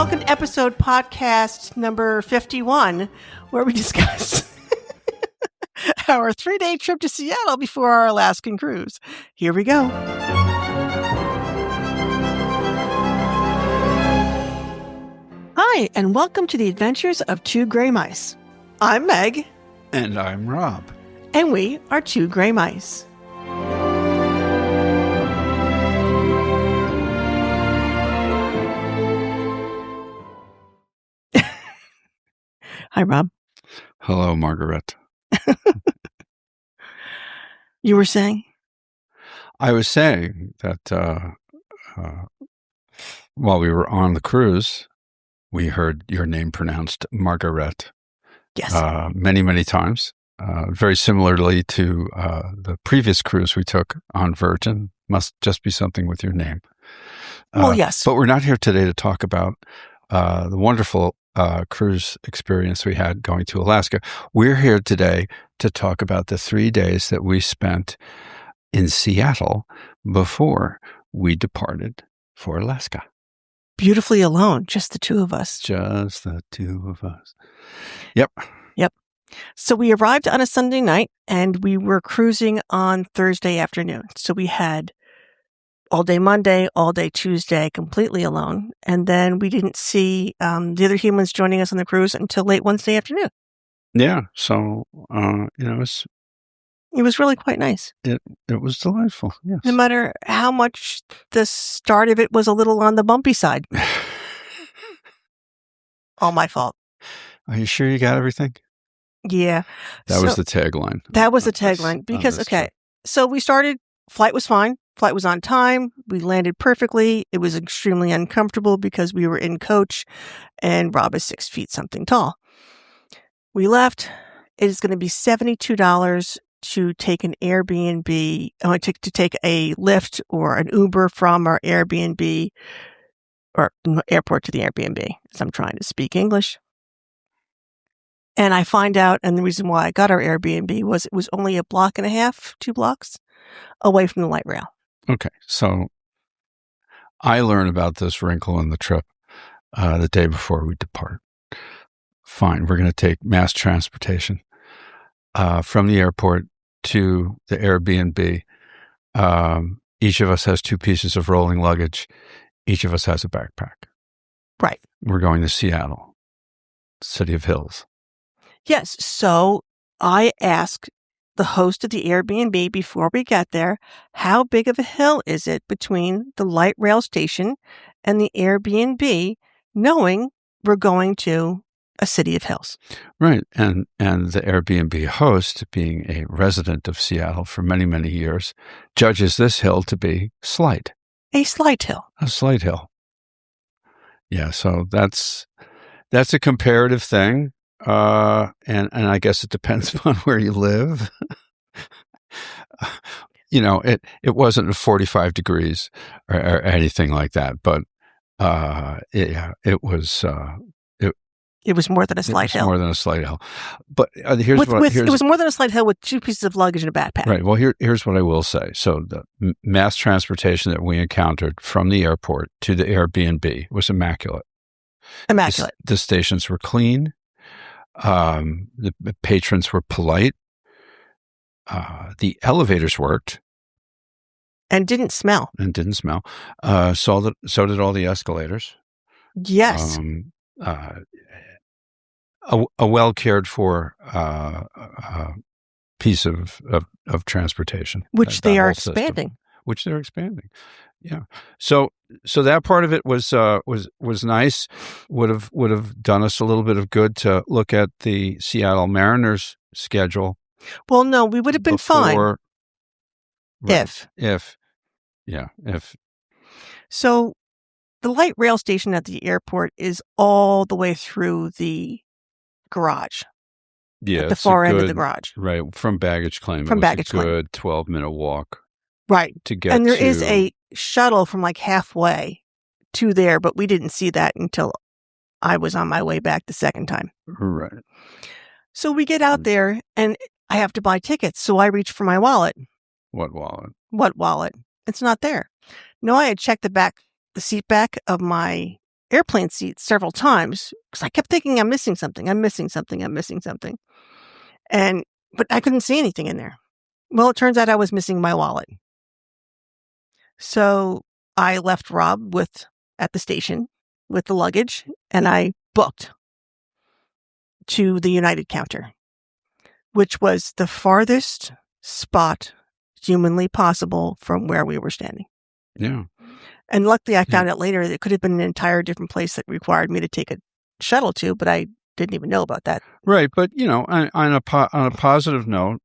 Welcome to episode podcast number 51, where we discuss our 3-day trip to Seattle before our Alaskan cruise. Here we go. Hi, and welcome to the adventures of Two Gray Mice. I'm Meg. And I'm Rob. And we are Two Gray Mice. Hi, Rob. Hello, Margaret. You were saying? I was saying that while we were on the cruise, we heard your name pronounced Margaret. Yes. Many, many times. Very similarly to the previous cruise we took on Virgin. Must just be something with your name. Well, yes. But we're not here today to talk about the wonderful cruise experience we had going to Alaska. We're here today to talk about the 3 days that we spent in Seattle before we departed for Alaska. Beautifully alone, just the two of us. Just the two of us. Yep. So we arrived on a Sunday night and we were cruising on Thursday afternoon. So we had all day Monday, all day Tuesday, completely alone. And then we didn't see the other humans joining us on the cruise until late Wednesday afternoon. Yeah. So, it was really quite nice. It was delightful. Yes. No matter how much the start of it was a little on the bumpy side. All my fault. Are you sure you got everything? Yeah. That was the tagline. That was the tagline. Because, okay, so we started, flight was fine. Flight was on time. We landed perfectly. It was extremely uncomfortable because we were in coach and Rob is 6 feet something tall. We left. It is going to be $72 to take an Airbnb, to take a Lyft or an Uber from our Airbnb or airport to the Airbnb, as I'm trying to speak English. And I find out, and the reason why I got our Airbnb was it was only a block and a half, 2 blocks away from the light rail. Okay. So I learned about this wrinkle in the trip the day before we depart. Fine. We're going to take mass transportation from the airport to the Airbnb. Each of us has 2 pieces of rolling luggage. Each of us has a backpack. Right. We're going to Seattle, City of Hills. Yes. So I asked the host of the Airbnb before we got there, how big of a hill is it between the light rail station and the Airbnb, knowing we're going to a City of Hills? Right. And the Airbnb host, being a resident of Seattle for many, many years, judges this hill to be slight. A slight hill. A slight hill. Yeah. So that's a comparative thing. And I guess it depends upon where you live. It wasn't 45 degrees or anything like that, but it was. It was more than a slight hill. More than a slight hill. But it was more than a slight hill with 2 pieces of luggage and a backpack. Right. Well, here's what I will say. So the mass transportation that we encountered from the airport to the Airbnb was immaculate. Immaculate. The stations were clean. The patrons were polite. The elevators worked. And didn't smell. So did all the escalators. Yes. A well cared for piece of transportation, which they are expanding. Which they're expanding. Yeah. So that part of it was nice. Would have done us a little bit of good to look at the Seattle Mariners schedule. Well, no, we would have been fine. If. So the light rail station at the airport is all the way through the garage. Yeah. At the far end of the garage. Right. From baggage claim. From baggage claim. Good 12-minute walk. Right. To get and there is a shuttle from like halfway to there, but we didn't see that until I was on my way back the second time. Right. So we get out there and I have to buy tickets. So I reach for my wallet. What wallet? What wallet? It's not there. No, I had checked the seat back of my airplane seat several times because I kept thinking I'm missing something. But I couldn't see anything in there. Well, it turns out I was missing my wallet. So I left Rob at the station with the luggage, and I booked to the United counter, which was the farthest spot humanly possible from where we were standing. Yeah. And luckily I found out later that it could have been an entire different place that required me to take a shuttle to, but I didn't even know about that. Right. But, on a positive note,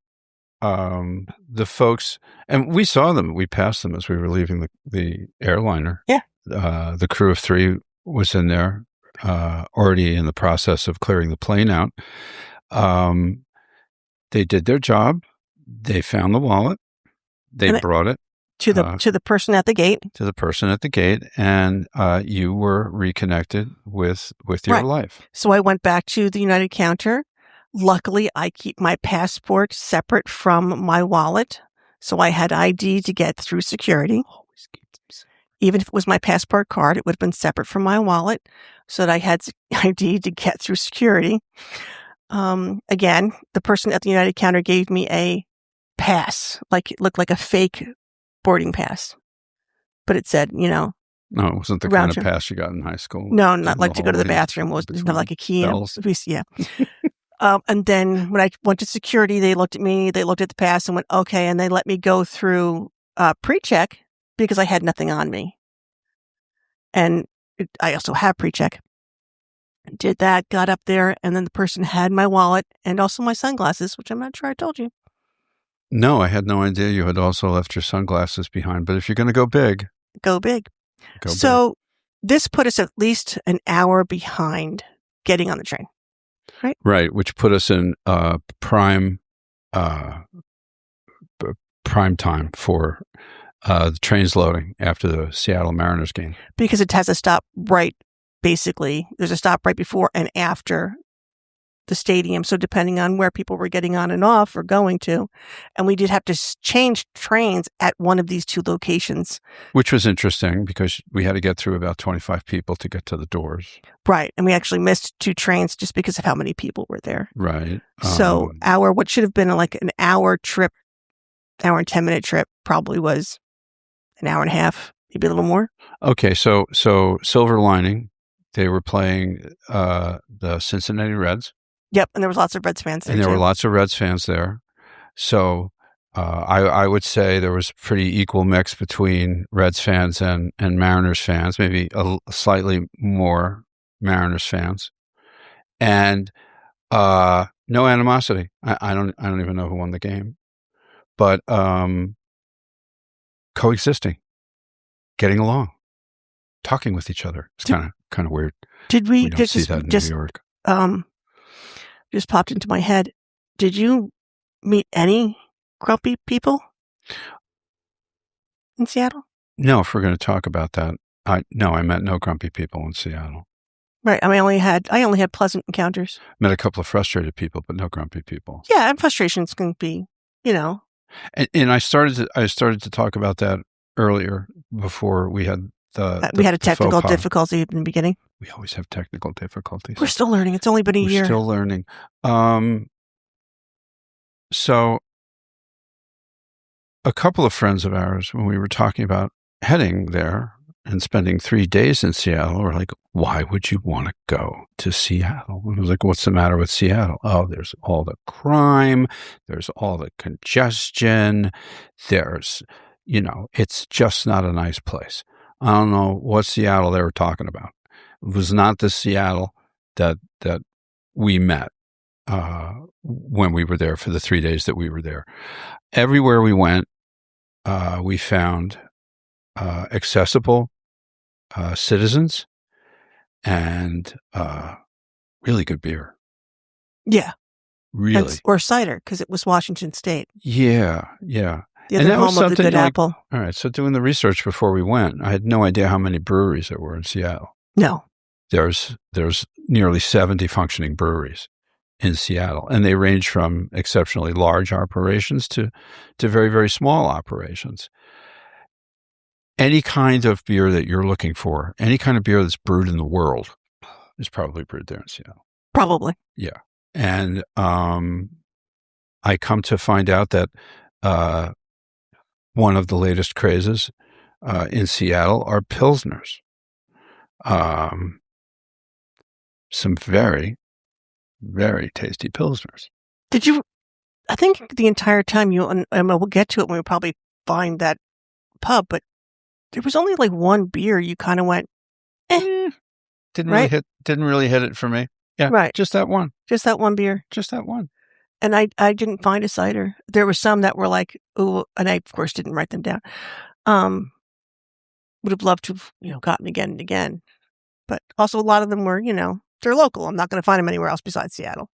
the folks, and we saw them, we passed them as we were leaving the airliner. Yeah. The crew of 3 was in there, already in the process of clearing the plane out. They did their job. They found the wallet. They brought it to the person at the gate. To the person at the gate, and you were reconnected with your life. So I went back to the United counter. Luckily, I keep my passport separate from my wallet, so I had ID to get through security. Always keep them separate. Even if it was my passport card, it would have been separate from my wallet, so that I had ID to get through security. Again, the person at the United counter gave me a pass, it looked like a fake boarding pass, but it said, No, it wasn't the kind of pass you got in high school. No, not like to go to the bathroom. It was like a key. Yeah. And then when I went to security, they looked at me, they looked at the pass and went, okay. And they let me go through pre-check because I had nothing on me. And I also have pre-check. Did that, got up there, and then the person had my wallet and also my sunglasses, which I'm not sure I told you. No, I had no idea you had also left your sunglasses behind. But if you're going to go big. Go big. So this put us at least an hour behind getting on the train. Right? Right, which put us in prime time for the trains loading after the Seattle Mariners game. Because it has a stop basically, there's a stop right before and after the stadium. So depending on where people were getting on and off or going to, and we did have to change trains at one of these 2 locations. Which was interesting because we had to get through about 25 people to get to the doors. Right. And we actually missed 2 trains just because of how many people were there. Right. So what should have been like an hour trip, hour and 10-minute trip probably was an hour and a half, maybe a little more. Okay. So silver lining. They were playing the Cincinnati Reds. Yep, and there was lots of Reds fans there. And there were lots of Reds fans there. So I would say there was a pretty equal mix between Reds fans and Mariners fans, maybe a slightly more Mariners fans. And no animosity. I don't even know who won the game. But coexisting, getting along, talking with each other. It's kind of weird. Did we don't see that in New York. Just popped into my head. Did you meet any grumpy people in Seattle? No, if we're going to talk about that, I met no grumpy people in Seattle. Right. I only had pleasant encounters. Met a couple of frustrated people, but no grumpy people. Yeah, and frustrations can be, And I started to talk about that earlier before we had we had a technical difficulty in the beginning. We always have technical difficulties. We're still learning. It's only been a year. We're still learning. So a couple of friends of ours, when we were talking about heading there and spending 3 days in Seattle, were like, why would you want to go to Seattle? And I was like, what's the matter with Seattle? Oh, there's all the crime. There's all the congestion. There's, it's just not a nice place. I don't know what Seattle they were talking about. It was not the Seattle that we met when we were there for the 3 days that we were there. Everywhere we went, we found accessible citizens and really good beer. Yeah. Really. Or cider, because it was Washington State. Yeah. The other home of the good apple. All right. So doing the research before we went, I had no idea how many breweries there were in Seattle. No. There's nearly 70 functioning breweries in Seattle, and they range from exceptionally large operations to very, very small operations. any kind of beer that you're looking for, any kind of beer that's brewed in the world is probably brewed there in Seattle. Probably. Yeah. And I come to find out that one of the latest crazes in Seattle are Pilsners. Some very, very tasty Pilsners. Did you, I think the entire time and we'll get to it when we probably find that pub, but there was only like one beer you kind of went, Didn't right? Didn't really hit it for me. Yeah. Right. Just that one. Just that one beer. Just that one. And I didn't find a cider. There were some that were like, ooh, and I, of course, didn't write them down. Would have loved to have, gotten again and again. But also a lot of them were, they're local. I'm not going to find them anywhere else besides Seattle.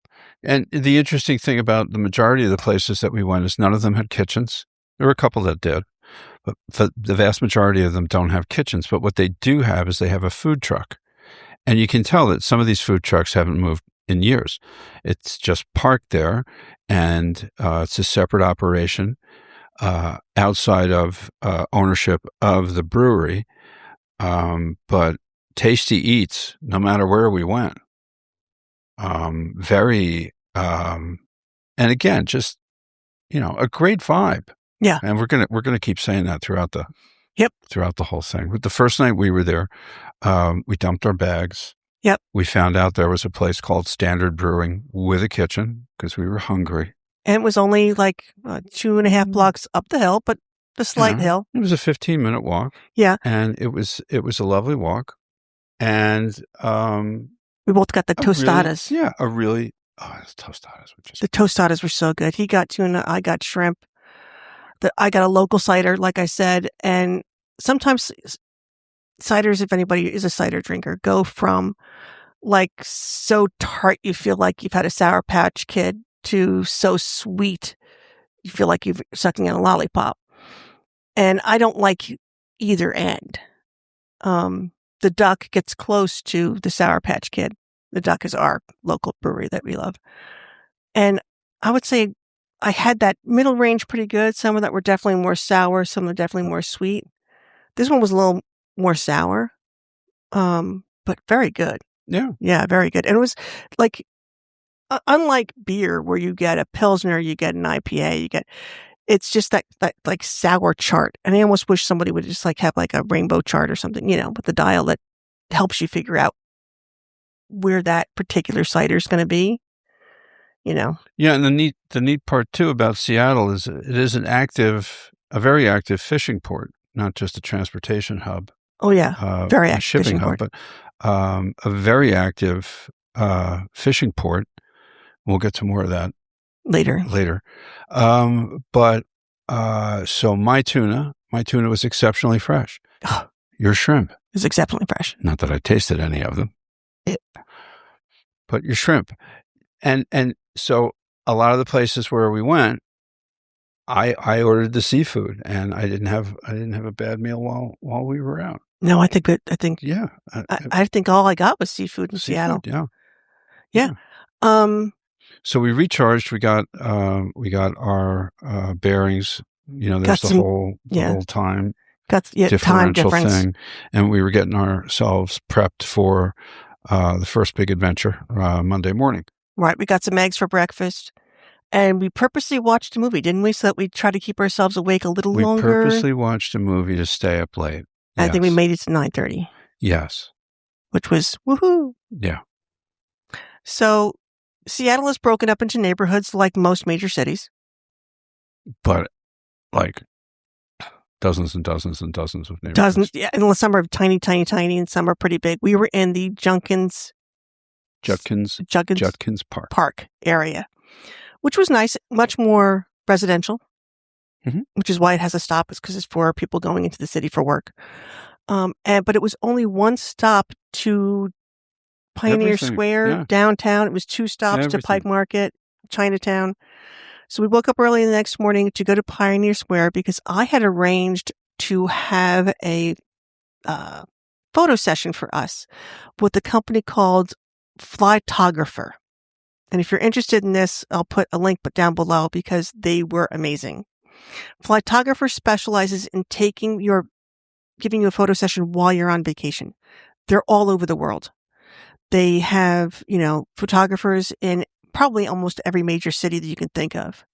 And the interesting thing about the majority of the places that we went is none of them had kitchens. There were a couple that did, but the vast majority of them don't have kitchens. But what they do have is they have a food truck. And you can tell that some of these food trucks haven't moved in years. It's just parked there, and it's a separate operation outside of ownership of the brewery. But tasty eats, no matter where we went. Very, and again, just, a great vibe. Yeah. And we're gonna keep saying that throughout the whole thing. But the first night we were there, we dumped our bags. Yep. We found out there was a place called Standard Brewing with a kitchen because we were hungry. And it was only like 2.5 blocks up the hill, but a slight hill. It was a 15-minute walk. Yeah. And it was a lovely walk. And we both got the tostadas. Those tostadas were just... The tostadas were so good. He got tuna, I got shrimp. I got a local cider, like I said. And sometimes ciders, if anybody is a cider drinker, go from like so tart you feel like you've had a Sour Patch Kid to so sweet you feel like you're sucking on a lollipop. And I don't like either end. The Duck gets close to the Sour Patch Kid. The Duck is our local brewery that we love. And I would say I had that middle range pretty good. Some of that were definitely more sour. Some were definitely more sweet. This one was a little more sour, but very good. Yeah. Yeah, very good. And it was like, unlike beer where you get a Pilsner, you get an IPA, it's just that like sour chart. And I almost wish somebody would just like have like a rainbow chart or something, with the dial that helps you figure out where that particular cider is going to be, Yeah. And the neat part too about Seattle is it is a very active fishing port, not just a transportation hub. Oh yeah. Very active shipping hub, port. But a very active fishing port. We'll get to more of that later. But so my tuna was exceptionally fresh. Your shrimp is exceptionally fresh. Not that I tasted any of them. But your shrimp. And so a lot of the places where we went, I ordered the seafood, and I didn't have a bad meal while we were out. No, I think yeah. I think all I got was seafood in Seattle. Yeah. So we recharged. We got our bearings. There's the whole time differential thing, and we were getting ourselves prepped for the first big adventure Monday morning. Right. We got some eggs for breakfast, and we purposely watched a movie, didn't we? So that we try to keep ourselves awake a little longer. We purposely watched a movie to stay up late. Yes. I think we made it to 9:30. Yes. Which was woohoo. Yeah. So Seattle is broken up into neighborhoods like most major cities. But like dozens and dozens and dozens of neighborhoods. Dozens, yeah. And some are tiny, tiny, tiny, and some are pretty big. We were in the Judkins Park area, which was nice, much more residential, which is why it has a stop. It's because it's for people going into the city for work. But it was only one stop to Pioneer Square, downtown. It was 2 stops to Pike Market, Chinatown. So we woke up early the next morning to go to Pioneer Square because I had arranged to have a photo session for us with a company called Flytographer. And if you're interested in this, I'll put a link down below because they were amazing. Flytographer specializes in taking your giving you a photo session while you're on vacation. They're all over the world. They have, photographers in probably almost every major city that you can think of.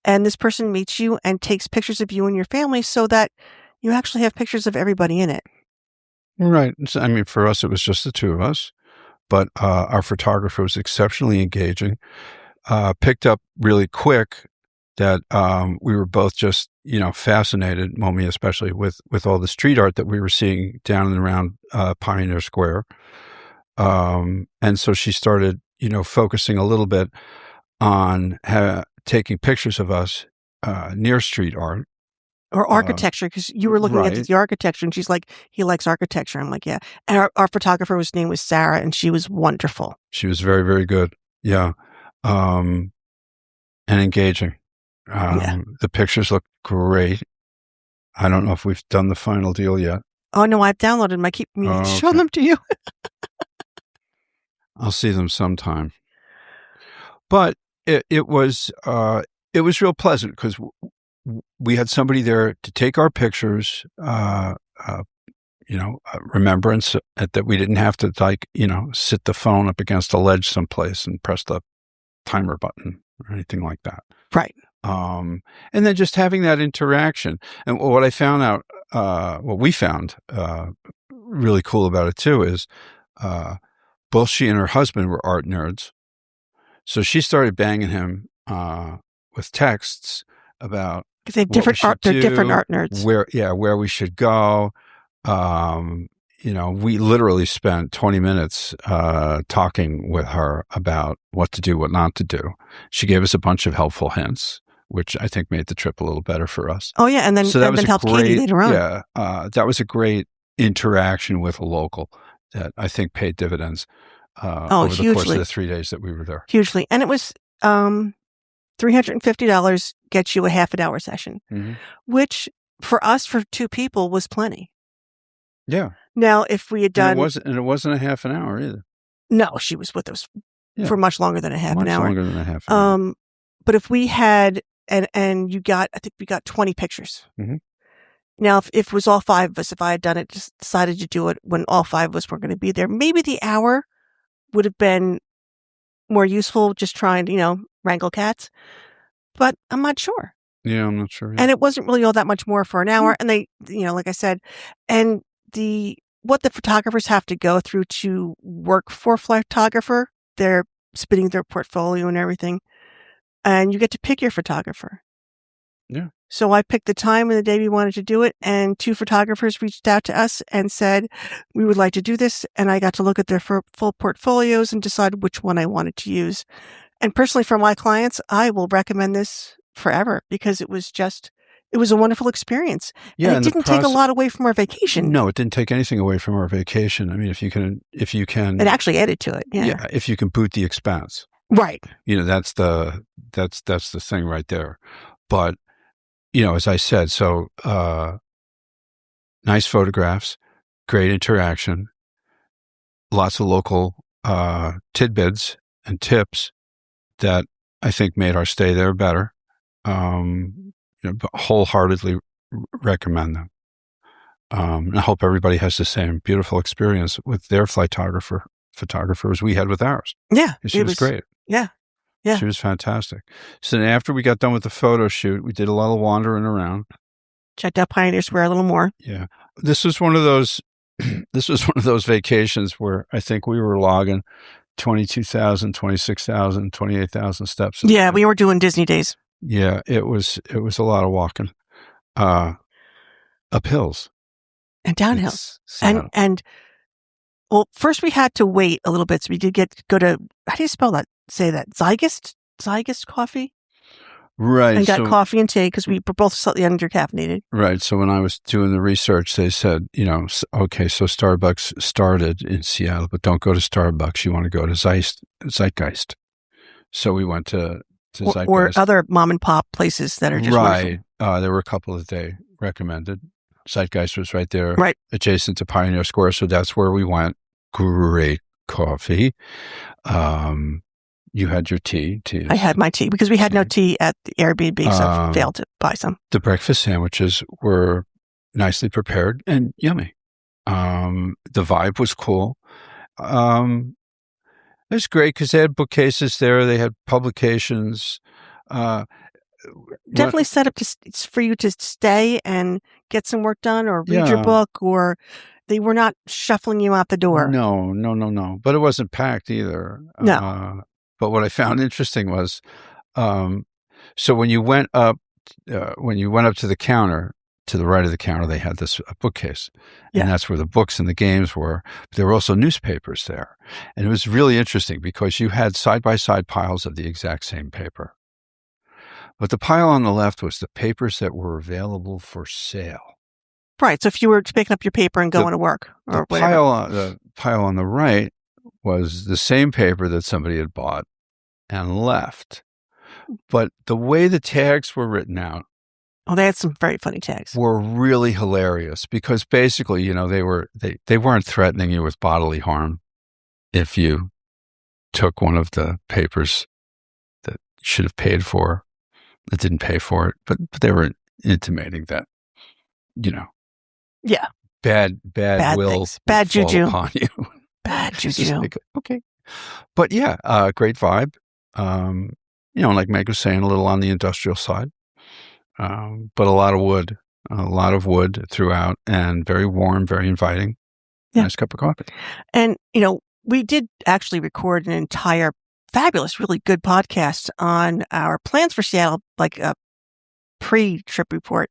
And this person meets you and takes pictures of you and your family so that you actually have pictures of everybody in it. Right. I mean, for us, it was just the two of us, but our photographer was exceptionally engaging, picked up really quick that we were both just, fascinated, Momi especially, with all the street art that we were seeing down and around Pioneer Square. And so she started, focusing a little bit on taking pictures of us near street art. Or architecture, because you were looking at the architecture, and she's like, he likes architecture. I'm like, yeah. And our photographer's name was Sarah, and she was wonderful. She was very, very good. Yeah. And engaging. The pictures look great. I don't know if we've done the final deal yet. Oh, no, I've downloaded them. I keep showing them to you. I'll see them sometime. But it was real pleasant because we had somebody there to take our pictures, remembrance that we didn't have to sit the phone up against a ledge someplace and press the timer button or anything like that. Right. And then just having that interaction. And what I found out, what we found really cool about it too is both she and her husband were art nerds. So she started banging him with texts about because they have different art. They're different art nerds. Where we should go. We literally spent 20 minutes talking with her about what to do, what not to do. She gave us a bunch of helpful hints, which I think made the trip a little better for us. Oh yeah, and then helped Katie later on. Yeah, that was a great interaction with a local that I think paid dividends over the course of the 3 days that we were there. Hugely, and it was $350 gets you a half an hour session, which for us, for two people, was plenty. Yeah. Now, if we had done... And it wasn't a half an hour either. No, she was with us for much longer than a half an hour. Much longer than a half an hour. But if we had... And you got... I think we got 20 pictures. Mm-hmm. Now, if it was all five of us, if I had done it, just decided to do it when all five of us were going to be there, maybe the hour would have been more useful just trying to, wrangle cats. But I'm not sure. Yeah, I'm not sure. Yeah. And it wasn't really all that much more for an hour. And they, like I said, and what the photographers have to go through to work for a photographer, they're spinning their portfolio and everything. And you get to pick your photographer. Yeah. So I picked the time and the day we wanted to do it. And two photographers reached out to us and said, we would like to do this. And I got to look at their full portfolios and decide which one I wanted to use. And personally, for my clients, I will recommend this forever because it was a wonderful experience. Yeah, and it didn't take a lot away from our vacation. No, it didn't take anything away from our vacation. I mean, if you can, it actually added to it. Yeah, if you can boot the expense, right? That's the thing right there. But as I said, so nice photographs, great interaction, lots of local tidbits and tips that I think made our stay there better. Wholeheartedly recommend them. I hope everybody has the same beautiful experience with their photographer as we had with ours. Yeah. She was great. Yeah. Yeah. She was fantastic. So then after we got done with the photo shoot, we did a lot of wandering around. Checked out Pioneer Square a little more. Yeah. This was one of those vacations where I think we were logging 22,000, 26,000, 28,000 steps. Yeah, we were doing Disney days. Yeah, it was a lot of walking, up hills and downhills, and well, first we had to wait a little bit, so we did go to, how do you spell that? Say that Zygist Coffee, right? And got coffee and tea because we were both slightly undercaffeinated. Right. So when I was doing the research, they said, okay, so Starbucks started in Seattle, but don't go to Starbucks. You want to go to Zeitgeist. So we went to Zeitgeist. Or other mom and pop places that are just right. There were a couple that they recommended. Zeitgeist was right there, right adjacent to Pioneer Square. So that's where we went. Great coffee. You had your tea. I had my tea because we had no tea at the Airbnb, so I failed to buy some. The breakfast sandwiches were nicely prepared and yummy. The vibe was cool. It was great because they had bookcases there. They had publications. Uh, Definitely set up for you to stay and get some work done or read your book, or they were not shuffling you out the door. No. But it wasn't packed either. No. But what I found interesting was, so when you went up to the counter, to the right of the counter, they had this bookcase, and that's where the books and the games were. But there were also newspapers there, and it was really interesting because you had side-by-side piles of the exact same paper. But the pile on the left was the papers that were available for sale. Right. So if you were picking up your paper and going to work or whatever. The pile on the right was the same paper that somebody had bought and left. But the way the tags were written out, they had some very funny tags, were really hilarious because basically, they weren't threatening you with bodily harm if you took one of the papers that you should have paid for, that didn't pay for it, but they were intimating that, bad will things. Bad juju upon you. Bad juju. Okay. But great vibe. Like Meg was saying, a little on the industrial side. But a lot of wood throughout, and very warm, very inviting. Nice cup of coffee. And, we did actually record an entire fabulous, really good podcast on our plans for Seattle, like a pre-trip report,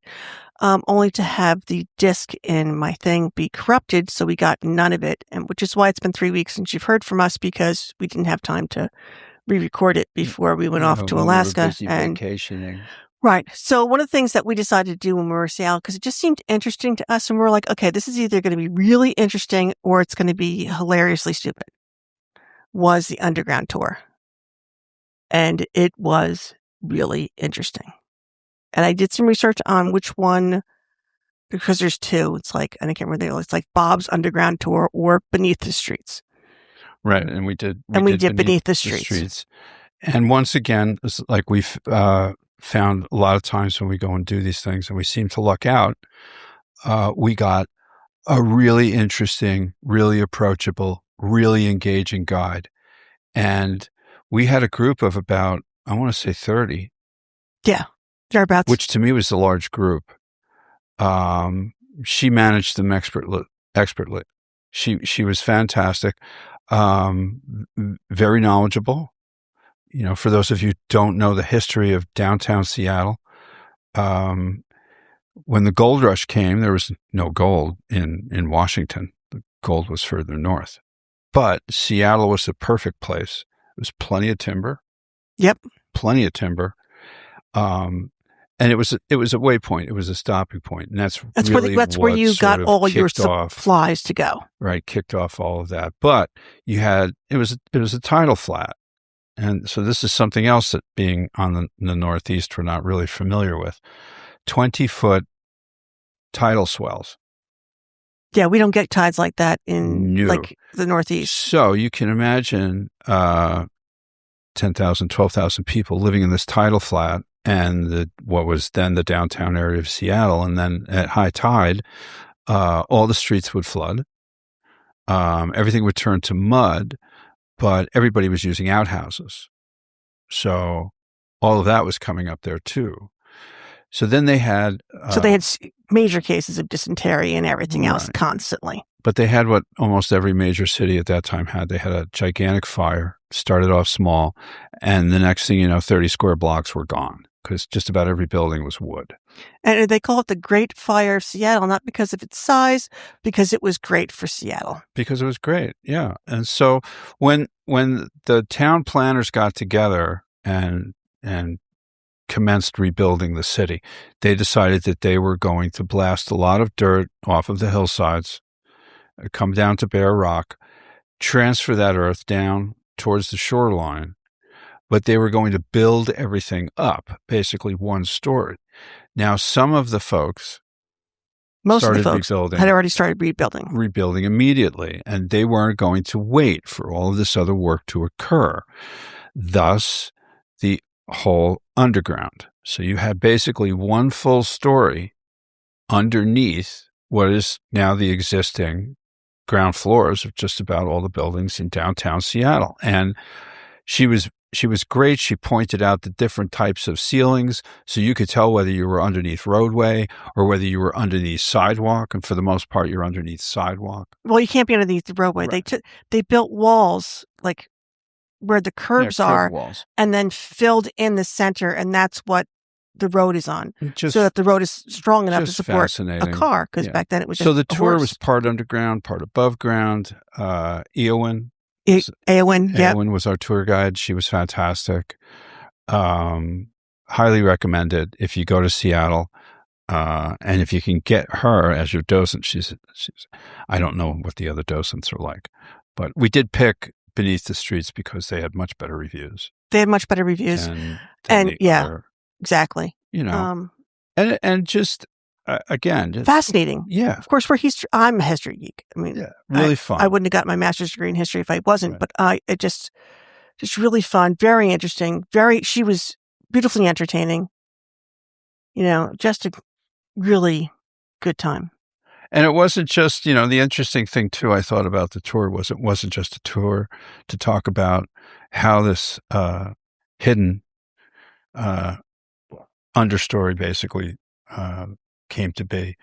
only to have the disc in my thing be corrupted. So we got none of it, and which is why it's been 3 weeks since you've heard from us, because we didn't have time to re-record it before we went off to Alaska. We were busy vacationing. Right. So one of the things that we decided to do when we were in Seattle, because it just seemed interesting to us, and we were like, okay, this is either going to be really interesting or it's going to be hilariously stupid, was the underground tour. And it was really interesting. And I did some research on which one, because there's two. It's like, and I can't remember, it's like Bob's Underground Tour or Beneath the Streets. Right. And we did Beneath the Streets. And once again, it's like we've found a lot of times when we go and do these things and we seem to luck out, we got a really interesting, really approachable, really engaging guide. And we had a group of about, I want to say 30. Yeah, thereabouts. Which to me was a large group. She managed them expertly. She was fantastic, very knowledgeable. For those of you who don't know the history of downtown Seattle, when the gold rush came, there was no gold in Washington. The gold was further north. But Seattle was the perfect place. There was plenty of timber. Yep. Plenty of timber. And it was a waypoint. It was a stopping point. And that's where you got all your supplies to go. Right. Kicked off all of that. But it was a tidal flat. And so this is something else that being on the Northeast, we're not really familiar with. 20-foot tidal swells. Yeah, we don't get tides like that in like the Northeast. So you can imagine 10,000, 12,000 people living in this tidal flat and what was then the downtown area of Seattle. And then at high tide, all the streets would flood. Everything would turn to mud. But everybody was using outhouses. So all of that was coming up there too. So then they had... major cases of dysentery and everything else constantly. But they had what almost every major city at that time had. They had a gigantic fire, started off small, and the next thing you know, 30 square blocks were gone because just about every building was wood. And they call it the Great Fire of Seattle, not because of its size, because it was great for Seattle. Because it was great, yeah. And so when the town planners got together and commenced rebuilding the city, they decided that they were going to blast a lot of dirt off of the hillsides, come down to bare rock, transfer that earth down towards the shoreline, but they were going to build everything up, basically one story. Now, some of the folks had already started rebuilding immediately, and they weren't going to wait for all of this other work to occur. Thus, the whole underground. So you had basically one full story underneath what is now the existing ground floors of just about all the buildings in downtown Seattle. And she was great. She pointed out the different types of ceilings, so you could tell whether you were underneath roadway or whether you were underneath sidewalk. And for the most part, you're underneath sidewalk. Well, you can't be underneath the roadway. Right. They built walls like where the curbs are, walls, and then filled in the center, and that's what the road is on, so that the road is strong enough to support a car. Because back then it was the tour was part underground, part above ground. Eowyn was our tour guide. She was fantastic. Highly recommended if you go to Seattle, and if you can get her as your docent. She's I don't know what the other docents are like, but we did pick Beneath the Streets because they had much better reviews. And exactly. And just again, fascinating. Yeah. Of course, I'm a history geek. I mean, really fun. I wouldn't have got my master's degree in history if I wasn't, but it just really fun, very interesting. She was beautifully entertaining. Just a really good time. And it wasn't just, the interesting thing too, I thought about the tour was it wasn't just a tour to talk about how this hidden understory basically came to be,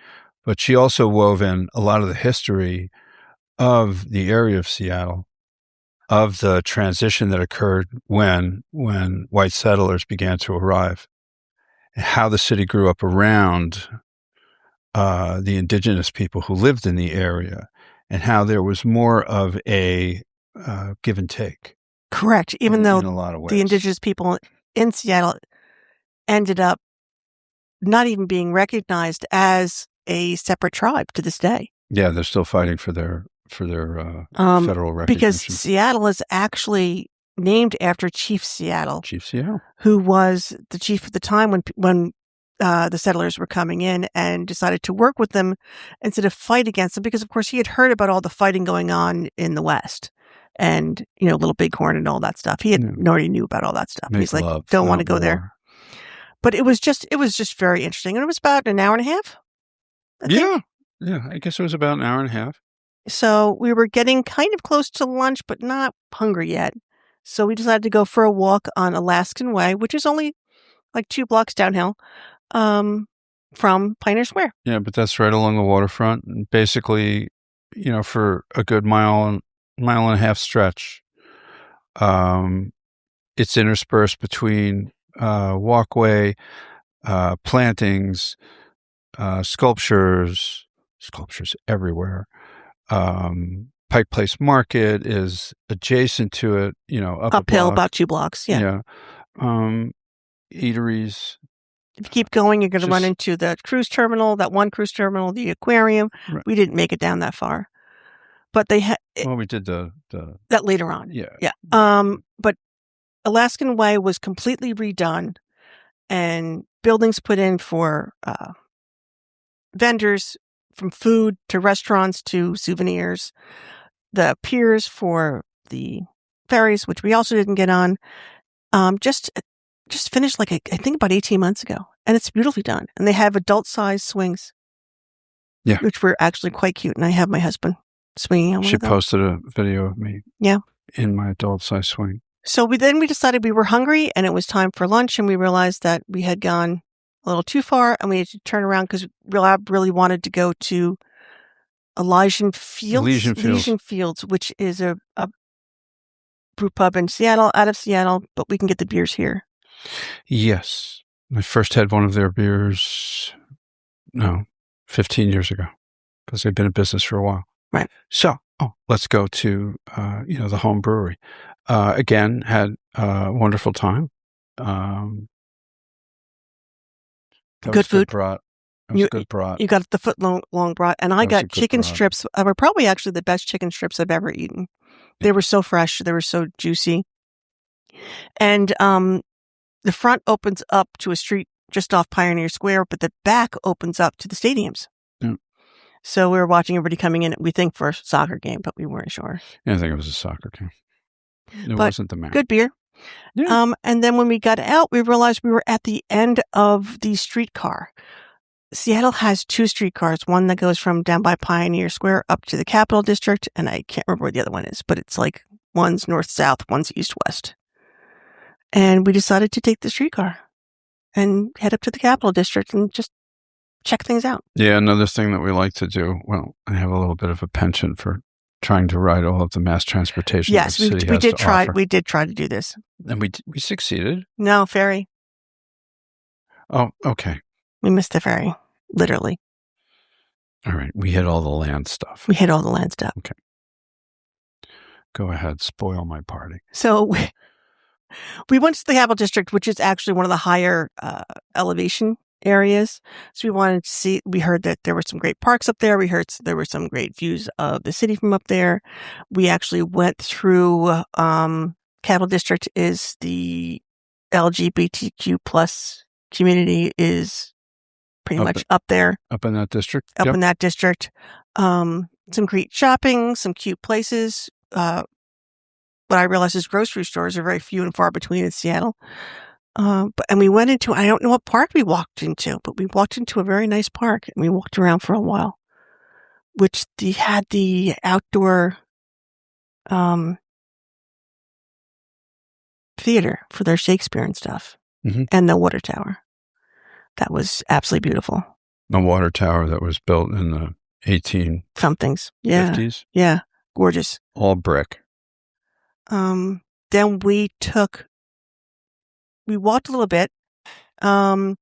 but she also wove in a lot of the history of the area of Seattle, of the transition that occurred when white settlers began to arrive, and how the city grew up around the indigenous people who lived in the area, and how there was more of a give and take. Correct. Even though in a lot of ways, the indigenous people in Seattle ended up not even being recognized as a separate tribe to this day. Yeah, they're still fighting for their federal recognition. Because Seattle is actually named after Chief Seattle. Chief Seattle. Who was the chief at the time when the settlers were coming in, and decided to work with them instead of fight against them, because of course he had heard about all the fighting going on in the West, and Little Bighorn and all that stuff. He already knew about all that stuff. He's like, don't want to go there. But it was just very interesting, and it was about an hour and a half. I guess it was about an hour and a half. So we were getting kind of close to lunch, but not hungry yet. So we decided to go for a walk on Alaskan Way, which is only like 2 blocks downhill from Pioneer Square. Yeah, but that's right along the waterfront. And basically, for a good mile and a half stretch, it's interspersed between walkway, plantings, sculptures everywhere. Pike Place Market is adjacent to it, uphill about 2 blocks. Yeah. Eateries. If you keep going, you're going to run into the cruise terminal, the aquarium. Right. We didn't make it down that far, but they had. Well, we did that later on. Yeah. But Alaskan Way was completely redone, and buildings put in for vendors, from food to restaurants to souvenirs. The piers for the ferries, which we also didn't get on, just finished I think about 18 months ago, and it's beautifully done. And they have adult-sized swings, which were actually quite cute. And I have my husband swinging on one of them. She posted a video of me, in my adult-sized swing. So we decided we were hungry, and it was time for lunch, and we realized that we had gone a little too far, and we had to turn around because Rob really wanted to go to Elysian Fields, which is a brew pub in Seattle, out of Seattle, but we can get the beers here. Yes. I first had one of their beers, 15 years ago, because they've been in business for a while. Right. So, let's go to, the home brewery. Again, had a wonderful time. Good food. Brat. It was a good brat. You got the foot-long brat, and I got chicken strips. Were probably actually the best chicken strips I've ever eaten. Yeah. They were so fresh. They were so juicy. And the front opens up to a street just off Pioneer Square, but the back opens up to the stadiums. Yeah. So we were watching everybody coming in, we think, for a soccer game, but we weren't sure. Yeah, I think it was a soccer game. It wasn't the match. Good beer. Yeah. And then when we got out, we realized we were at the end of the streetcar. Seattle has 2 streetcars, one that goes from down by Pioneer Square up to the Capitol District, and I can't remember where the other one is, but it's like one's north-south, one's east-west. And we decided to take the streetcar and head up to the Capitol District and just check things out. Yeah, another thing that we like to do, well, I have a little bit of a penchant for trying to ride all of the mass transportation. Yes, we did try. We did try to do this, and we succeeded. No, ferry. Oh, okay. We missed the ferry, literally. All right, we hit all the land stuff. Okay. Go ahead, spoil my party. So we went to the Capitol District, which is actually one of the higher elevation areas. So we wanted to see, we heard that there were some great parks up there. We heard there were some great views of the city from up there. We actually went through, Capitol District is the LGBTQ plus community is pretty much up there. Up in that district? Up in that district. Some great shopping, some cute places. What I realized is grocery stores are very few and far between in Seattle. And we went into, I don't know what park we walked into, but we walked into a very nice park and we walked around for a while, which had the outdoor theater for their Shakespeare and stuff, and the water tower. That was absolutely beautiful. A water tower that was built in the 18 somethings. 50s. Yeah. Gorgeous. All brick. Then we walked a little bit, and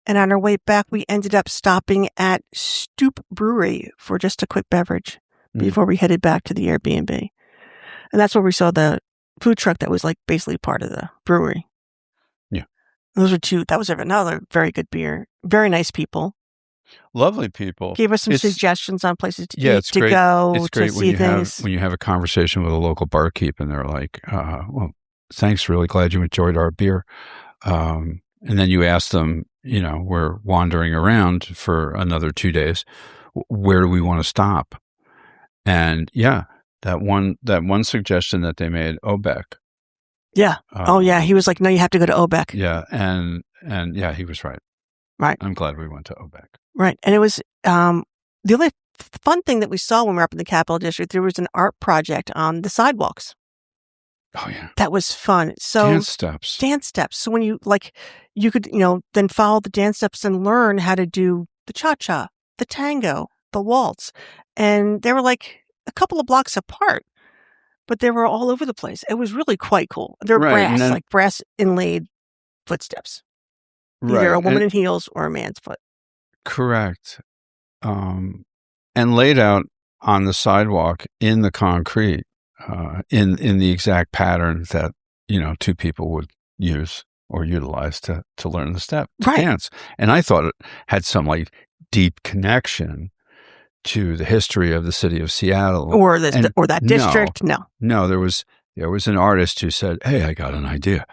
on our way back, we ended up stopping at Stoop Brewery for just a quick beverage before we headed back to the Airbnb. And that's where we saw the food truck that was like basically part of the brewery. Yeah. That was another very good beer. Very nice people. Lovely people. Gave us some suggestions on places to eat, it's to great. go, it's great to see things. When you have a conversation with a local barkeep and they're like, well, thanks, really glad you enjoyed our beer. And then you ask them, we're wandering around for another 2 days. Where do we want to stop? And that one suggestion that they made, Obeck. Yeah. He was like, no, you have to go to Obeck. Yeah. And yeah, he was right. Right. I'm glad we went to Obeck. Right. And it was, the only fun thing that we saw when we were up in the Capitol District, there was an art project on the sidewalks. Oh, yeah. That was fun. So dance steps. So when you could, then follow the dance steps and learn how to do the cha-cha, the tango, the waltz. And they were like a couple of blocks apart, but they were all over the place. It was really quite cool. They're brass inlaid footsteps. Either a woman in heels or a man's foot. Correct. And laid out on the sidewalk in the concrete, in the exact pattern that, two people would use or utilize to learn the step, to dance. And I thought it had some like deep connection to the history of the city of Seattle. Or that district. No, there was an artist who said, hey, I got an idea.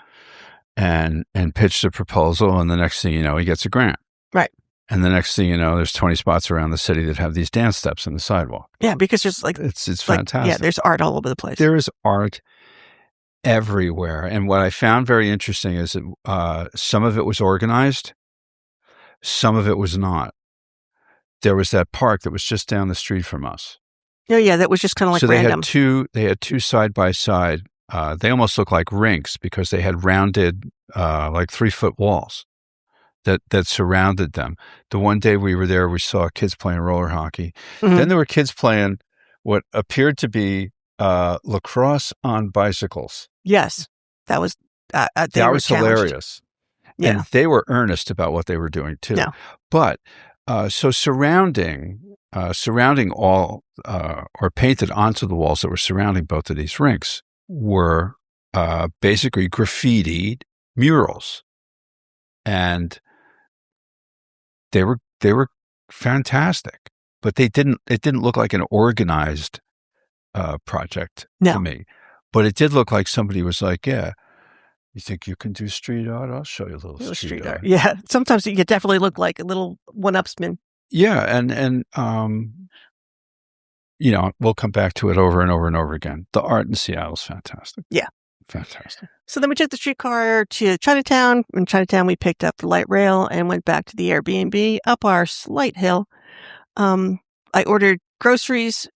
And pitched a proposal, and the next thing you know, he gets a grant. Right. And the next thing you know, there's 20 spots around the city that have these dance steps in the sidewalk. Yeah, because there's it's fantastic. Yeah, there's art all over the place. There is art everywhere. And what I found very interesting is that some of it was organized, some of it was not. There was that park that was just down the street from us. Oh, yeah, that was just kind of like random. They had two side by side. They almost look like rinks because they had rounded, like 3-foot walls that surrounded them. The one day we were there, we saw kids playing roller hockey. Mm-hmm. Then there were kids playing what appeared to be lacrosse on bicycles. Yes, that was hilarious. Yeah, and they were earnest about what they were doing too. Yeah. But so surrounding all or painted onto the walls that were surrounding both of these rinks were basically graffitied murals, and they were fantastic. But it didn't look like an organized project to me. But it did look like somebody was like, yeah, you think you can do street art? I'll show you a little street art. Yeah, sometimes you definitely look like a little one-upsman. Yeah, and we'll come back to it over and over and over again. The art in Seattle is fantastic. Yeah. Fantastic. So then we took the streetcar to Chinatown. In Chinatown, we picked up the light rail and went back to the Airbnb up our slight hill. I ordered groceries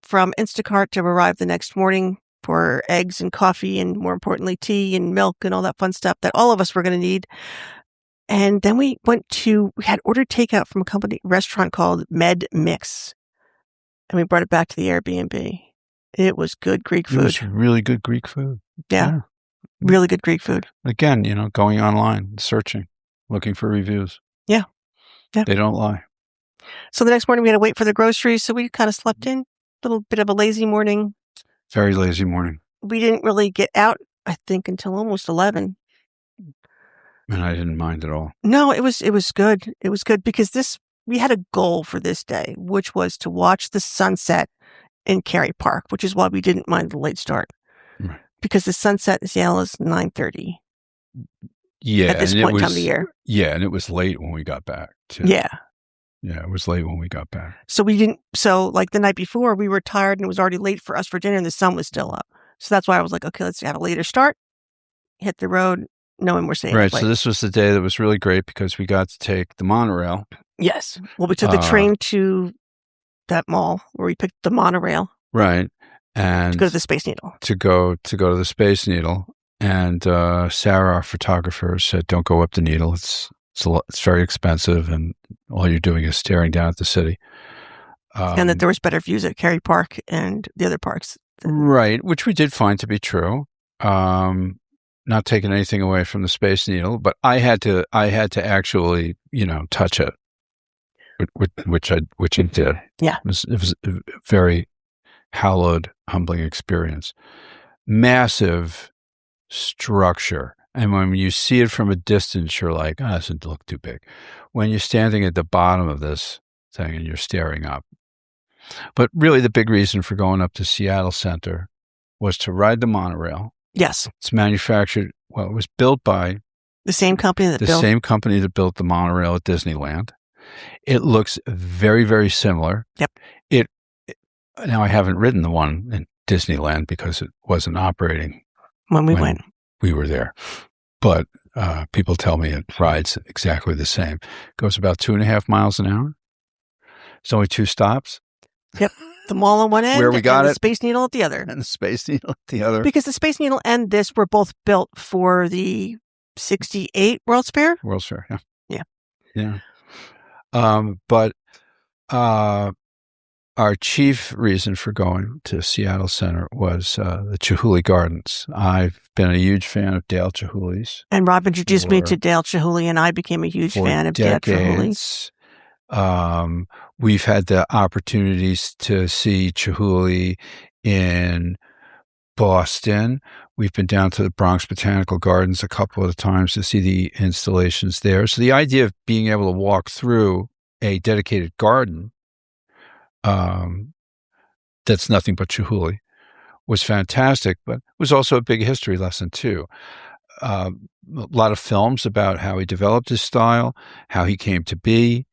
from Instacart to arrive the next morning for eggs and coffee and, more importantly, tea and milk and all that fun stuff that all of us were going to need. And then we had ordered takeout from a restaurant called Med Mix. And we brought it back to the Airbnb. It was good Greek food. It was really good Greek food. Yeah. Really good Greek food. Again, going online, searching, looking for reviews. Yeah. They don't lie. So the next morning we had to wait for the groceries. So we kind of slept in. A little bit of a lazy morning. Very lazy morning. We didn't really get out, I think, until almost 11. And I didn't mind at all. No, it was good. It was good because we had a goal for this day, which was to watch the sunset in Kerry Park, which is why we didn't mind the late start. Right. Because the sunset in Seattle is 9:30. Yeah. At this point in time of the year. Yeah, and it was late when we got back, too. Yeah. Yeah, it was late when we got back. So like the night before, we were tired and it was already late for us for dinner and the sun was still up. So that's why I was like, okay, let's have a later start, hit the road, knowing we're safe. Right. So this was the day that was really great because we got to take the monorail. Yes. Well, we took the train to that mall where we picked the monorail. Right. And to go to the Space Needle. To go to the Space Needle. And Sarah, our photographer, said, don't go up the needle. It's very expensive and all you're doing is staring down at the city. And that there was better views at Kerry Park and the other parks. Right, which we did find to be true. Not taking anything away from the Space Needle, but I had to actually, touch it, which I did. Yeah. It was a very hallowed, humbling experience. Massive structure. And when you see it from a distance, you're like, it doesn't look too big. When you're standing at the bottom of this thing and you're staring up. But really the big reason for going up to Seattle Center was to ride the monorail. Yes. It's manufactured, it was built by the same company that built the monorail at Disneyland. It looks very, very similar. Yep. Now I haven't ridden the one in Disneyland because it wasn't operating when we went. We were there. But people tell me it rides exactly the same. It goes about 2.5 miles an hour. It's only 2 stops. Yep. The mall on one end where we got and the Space Needle at the other. And the Space Needle at the other. Because the Space Needle and this were both built for the 68 World's Fair. World's Fair, yeah. Yeah. Yeah. But our chief reason for going to Seattle Center was the Chihuly Gardens. I've been a huge fan of Dale Chihuly's. And Rob introduced me to Dale Chihuly, and I became a huge fan of Dale Chihuly. We've had the opportunities to see Chihuly in Boston. We've been down to the Bronx Botanical Gardens a couple of times to see the installations there. So the idea of being able to walk through a dedicated garden that's nothing but Chihuly was fantastic, but it was also a big history lesson too. A lot of films about how he developed his style, how he came to be,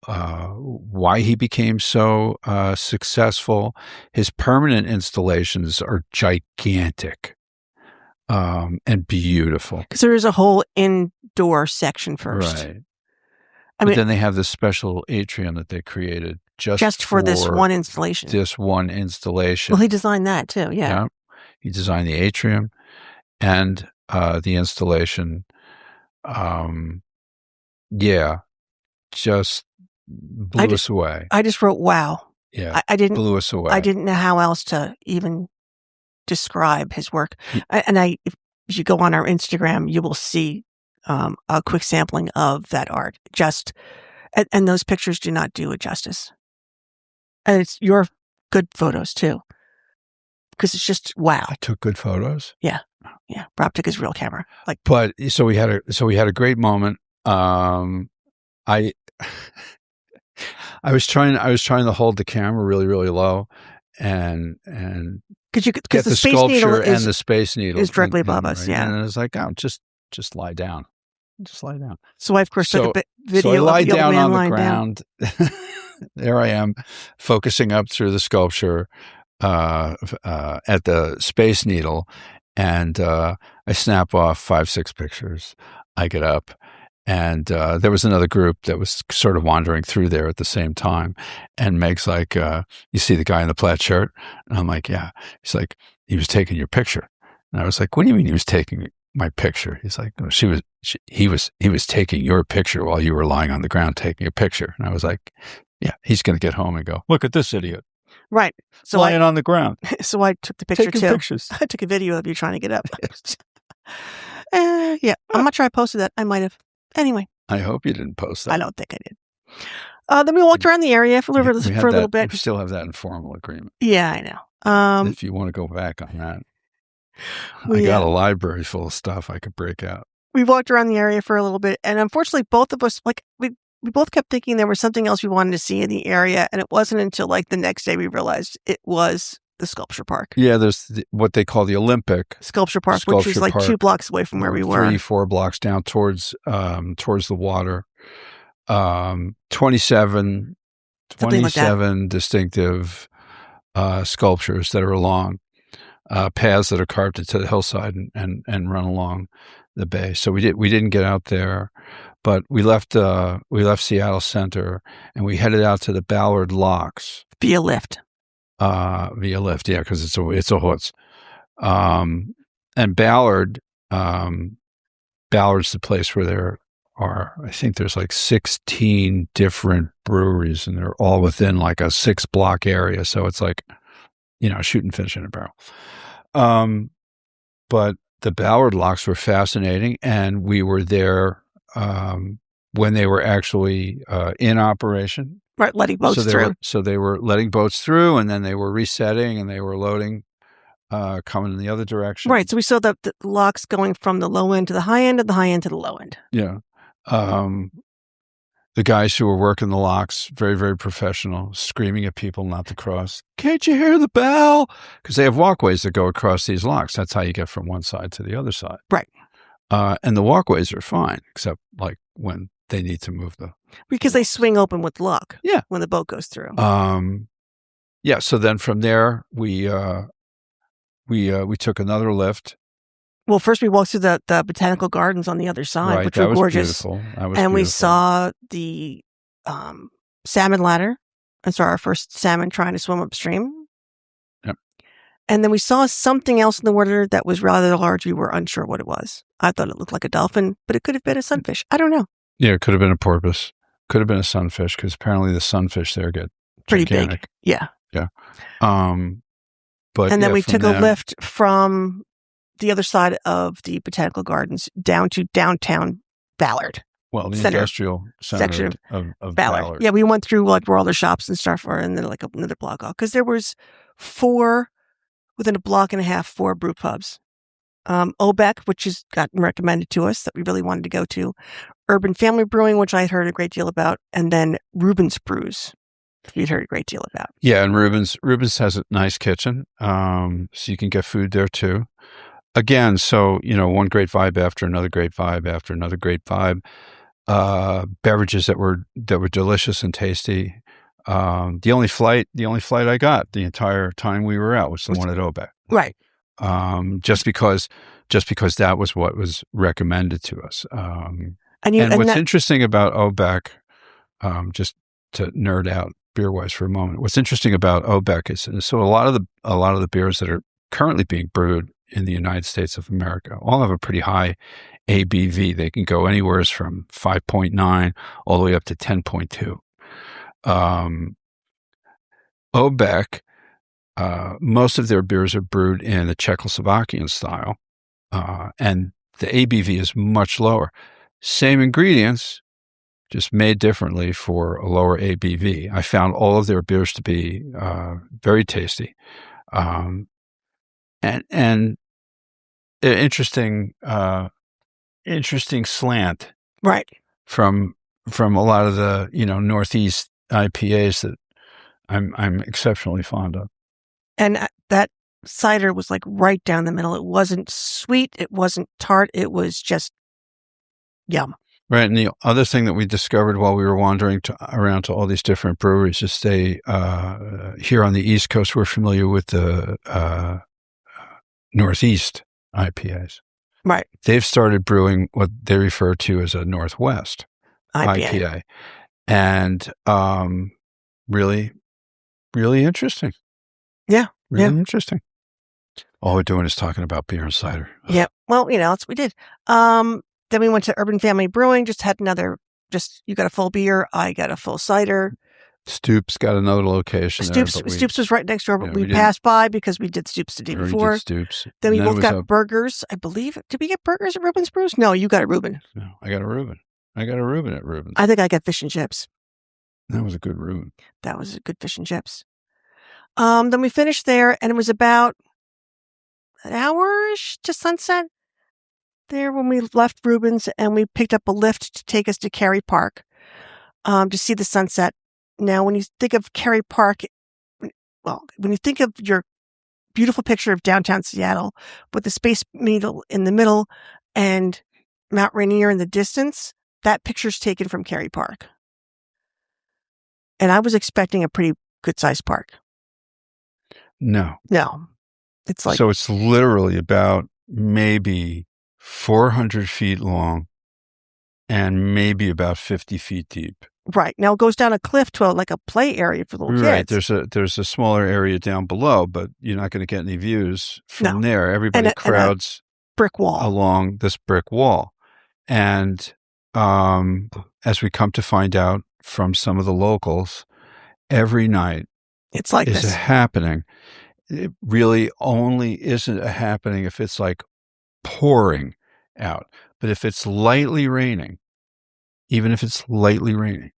why he became so successful. His permanent installations are gigantic and beautiful. Because there is a whole indoor section first. Right. But then they have this special atrium that they created just for this one installation. Well, he designed that too, yeah. He designed the atrium and the installation. Just blew us away. I just wrote, wow. Yeah, blew us away. I didn't know how else to even describe his work. And if you go on our Instagram, you will see a quick sampling of that art. And those pictures do not do it justice. And it's your good photos too, because it's just wow. I took good photos. Yeah. Rob took his real camera. So we had a great moment. I was trying to hold the camera really, really low, and because the Space sculpture Needle and the Space Needle is directly above us. Right? Yeah, and I was like, just lie down. Just lie down. So I, of course, took a video so I lie of the old down man on the lying ground. There I am, focusing up through the sculpture at the Space Needle, And I snap off 5-6 pictures. I get up. And there was another group that was sort of wandering through there at the same time. And Meg's like, you see the guy in the plaid shirt? And I'm like, yeah. He's like, he was taking your picture. And I was like, what do you mean he was taking my picture? He's like, oh, he was taking your picture while you were lying on the ground taking a picture. And I was like, yeah, he's going to get home and go, look at this idiot. Right. So lying on the ground. So I took the picture taking too. Pictures. I took a video of you trying to get up. Yeah. I'm not sure I posted that. I might have. Anyway. I hope you didn't post that. I don't think I did. Then we walked around the area for a little bit. We still have that informal agreement. Yeah, I know. If you want to go back on that. I got a library full of stuff I could break out. We walked around the area for a little bit, and unfortunately, both of us, we both kept thinking there was something else we wanted to see in the area, and it wasn't until the next day we realized it was the sculpture park. Yeah, there's what they call the Olympic sculpture park, which is 2 blocks away from where we were. 3-4 blocks down towards the water. 27 distinctive sculptures that are along paths that are carved into the hillside and run along the bay. So we didn't get out there, but we left Seattle Center and we headed out to the Ballard Locks via lift. Yeah, because it's a horse. And Ballard's the place where there are, I think there's 16 different breweries, and they're all within a 6-block area. So it's shooting fish in a barrel. But the Ballard Locks were fascinating, and we were there when they were actually in operation. Right, letting boats through. So they were letting boats through, and then they were resetting, and they were loading, coming in the other direction. Right, so we saw the locks going from the low end to the high end, and the high end to the low end. Yeah. The guys who were working the locks, very, very professional, screaming at people not to cross. Can't you hear the bell? Because they have walkways that go across these locks. That's how you get from one side to the other side. Right. And the walkways are fine, except when they need to move because they swing open with lock. Yeah. When the boat goes through. Yeah. So then from there, we took another lift. Well, first we walked through the botanical gardens on the other side, right, which were gorgeous. Beautiful. We saw the salmon ladder and saw our first salmon trying to swim upstream. Yep. And then we saw something else in the water that was rather large. We were unsure what it was. I thought it looked like a dolphin, but it could have been a sunfish. I don't know. Yeah, it could have been a porpoise. Could have been a sunfish, because apparently the sunfish there get pretty gigantic. Big. Yeah. Yeah. And then we took a lift from the other side of the botanical gardens down to downtown Ballard. Well, the industrial section of Ballard. Yeah, we went through where all the shops and stuff are, and then another block off, because there was 4 within a block and a half, 4 brew pubs. Obeck, which has gotten recommended to us that we really wanted to go to. Urban Family Brewing, which I had heard a great deal about, and then Reuben's Brews, we'd heard a great deal about. Yeah, and Reuben's has a nice kitchen, so you can get food there too. Again, so one great vibe after another great vibe after another great vibe. Beverages that were delicious and tasty. The only flight I got the entire time we were out was the one at Obeck. Right. Just because that was what was recommended to us. And what's interesting about Obeck, just to nerd out beer wise for a moment, what's interesting about Obeck is so a lot of the beers that are currently being brewed in the United States of America all have a pretty high ABV. They can go anywhere from 5.9 all the way up to 10.2. Obeck, most of their beers are brewed in the Czechoslovakian style, and the ABV is much lower. Same ingredients, just made differently for a lower ABV. I found all of their beers to be very tasty, and interesting slant, right, from a lot of the Northeast IPAs that I'm exceptionally fond of. And that cider was right down the middle. It wasn't sweet. It wasn't tart. It was just yum. Right. And the other thing that we discovered while we were wandering around to all these different breweries is they, here on the East Coast, we're familiar with the Northeast IPAs. Right. They've started brewing what they refer to as a Northwest IPA. And really, really interesting. Yeah. Really interesting. All we're doing is talking about beer and cider. Yeah. Well, that's what we did. Then we went to Urban Family Brewing, just had another, you got a full beer, I got a full cider. Stoops got another location there. Stoops was right next door, but we passed by because we did Stoops the day before. We did Stoops. Then we both got burgers, I believe. Did we get burgers at Reuben's Brews? No, you got a Reuben. No, I got a Reuben. I got a Reuben at Reuben's. I think I got fish and chips. That was a good Reuben. That was a good fish and chips. Then we finished there, and it was about an hour-ish to sunset there when we left Reuben's, and we picked up a lift to take us to Kerry Park to see the sunset. Now, when you think of Kerry Park, when you think of your beautiful picture of downtown Seattle with the Space Needle in the middle and Mount Rainier in the distance, that picture's taken from Kerry Park. And I was expecting a pretty good-sized park. No. It's like... So it's literally about maybe 400 feet long and maybe about 50 feet deep. Right. Now it goes down a cliff to a play area for little kids. Right. There's a smaller area down below, but you're not going to get any views from there. Everybody crowds brick wall along this brick wall. And as we come to find out from some of the locals, every night it's like is this. Happening. It really only isn't a happening if it's like pouring out. But if it's lightly raining, even if it's lightly raining,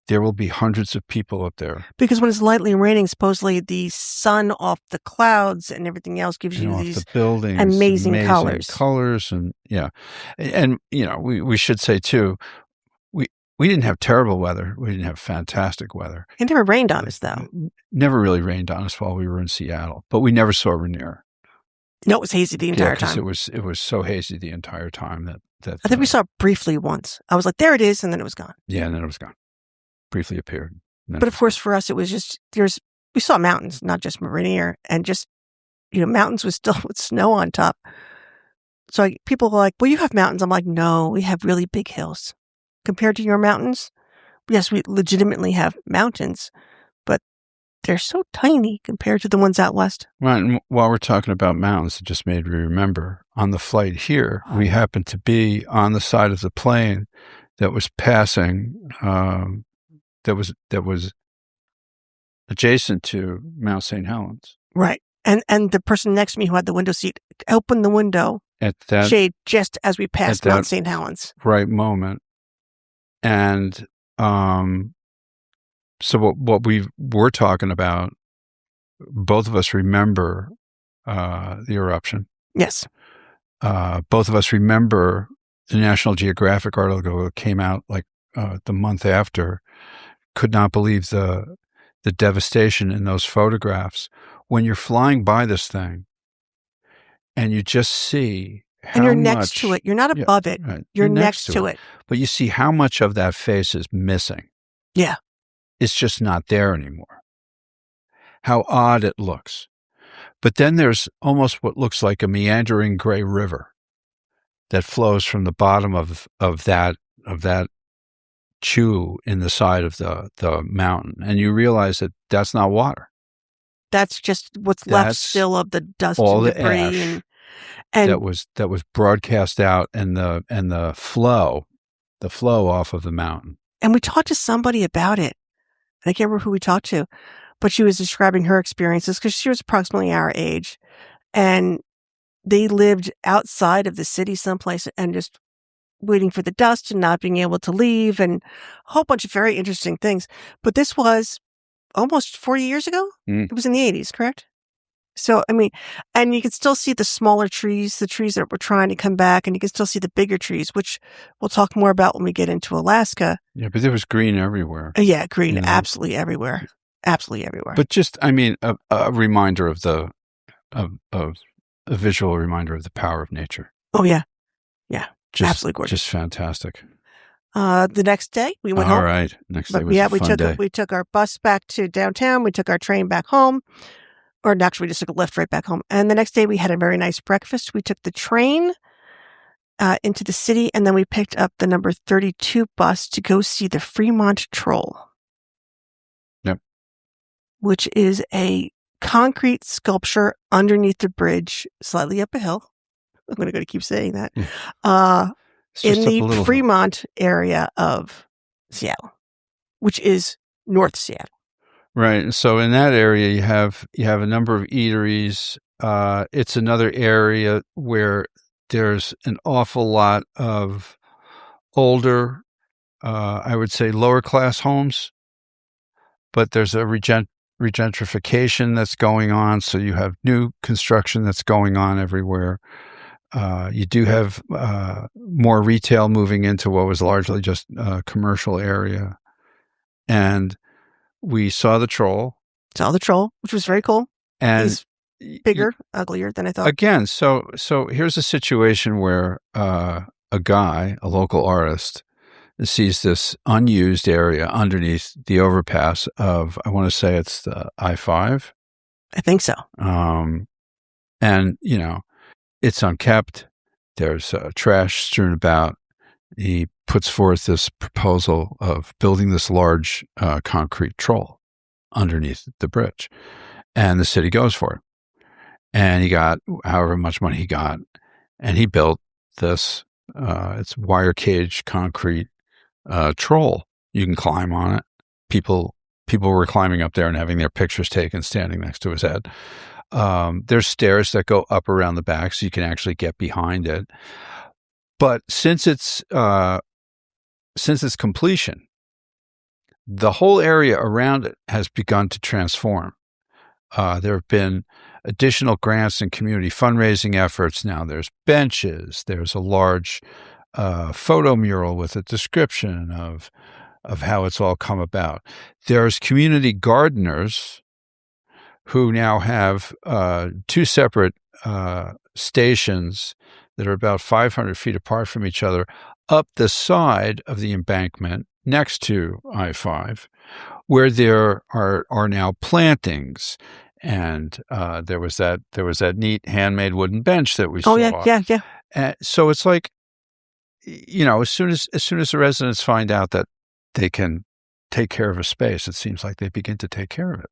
there will be hundreds of people up there. Because when it's lightly raining, supposedly the sun off the clouds and everything else gives you these the buildings, amazing colors. And we should say too, we didn't have terrible weather. We didn't have fantastic weather. It never rained on us, though. Never really rained on us while we were in Seattle, but we never saw Rainier. No, it was hazy the entire time. It was so hazy the entire time that I think we saw it briefly once. I was like, there it is, and then it was gone. Yeah, and then it was gone. Briefly appeared. But of course, for us, it was just we saw mountains, not just Rainier, and just mountains with snow on top. So people were like, well, you have mountains. I'm like, no, we have really big hills. Compared to your mountains, yes, we legitimately have mountains, but they're so tiny compared to the ones out west. Right. And while we're talking about mountains, it just made me remember on the flight here, we happened to be on the side of the plane that was passing, that was adjacent to Mount St. Helens. Right. And the person next to me who had the window seat opened the window at that shade just as we passed Mount St. Helens. Right moment. And so what we were talking about, both of us remember the eruption. Yes. Both of us remember the National Geographic article that came out the month after. Could not believe the devastation in those photographs. When you're flying by this thing and you just see how and you're much, next to it. You're not above it. Right. You're next to it. But you see how much of that face is missing. Yeah. It's just not there anymore. How odd it looks. But then there's almost what looks like a meandering gray river that flows from the bottom of that chew in the side of the mountain. And you realize that that's not water. That's just what's left still of the dust all and the debris ash and that was broadcast out and the flow off of the mountain. And we talked to somebody about it. And I can't remember who we talked to, but she was describing her experiences because she was approximately our age. And they lived outside of the city someplace and just waiting for the dust and not being able to leave and a whole bunch of very interesting things. But this was almost 40 years ago. It was in the 80s, correct? So, I mean, and you can still see the smaller trees, the trees that were trying to come back, and you can still see the bigger trees, which we'll talk more about when we get into Alaska. Yeah, but there was green everywhere. Yeah, green, absolutely everywhere. Absolutely everywhere. But just, I mean, a reminder of a visual reminder of the power of nature. Oh, yeah. Yeah. Absolutely gorgeous. Just fantastic. The next day, we went home. All right. Next day was a fun day. We took our bus back to downtown. We took our train back home. or actually we just took a lift right back home. And the next day we had a very nice breakfast. We took the train into the city, and then we picked up the number 32 bus to go see the Fremont Troll. Yep. Which is a concrete sculpture underneath the bridge, slightly up a hill. I'm going to keep saying that. In the Fremont area of Seattle, which is North Seattle. Right. So in that area, you have a number of eateries. It's another area where there's an awful lot of older, I would say lower class homes, but there's a regentrification that's going on. So you have new construction that's going on everywhere. You do have more retail moving into what was largely just a commercial area. And we saw the troll. Which was very cool. And he's bigger, uglier than I thought. Again, so here's a situation where a local artist, sees this unused area underneath the overpass of, I want to say it's the I-5. I think so. And, it's unkept. There's trash strewn about. He puts forth this proposal of building this large concrete troll underneath the bridge. And the city goes for it. And he got however much money he got. And he built this, it's wire cage concrete troll. You can climb on it. People were climbing up there and having their pictures taken standing next to his head. There's stairs that go up around the back so you can actually get behind it. But since its completion, the whole area around it has begun to transform. There have been additional grants and community fundraising efforts. Now there's benches. There's a large photo mural with a description of how it's all come about. There's community gardeners who now have two separate stations that are about 500 feet apart from each other up the side of the embankment next to I-5, where there are now plantings. And there was that neat handmade wooden bench that we saw. Oh yeah. And so it's like, as soon as the residents find out that they can take care of a space, it seems like they begin to take care of it.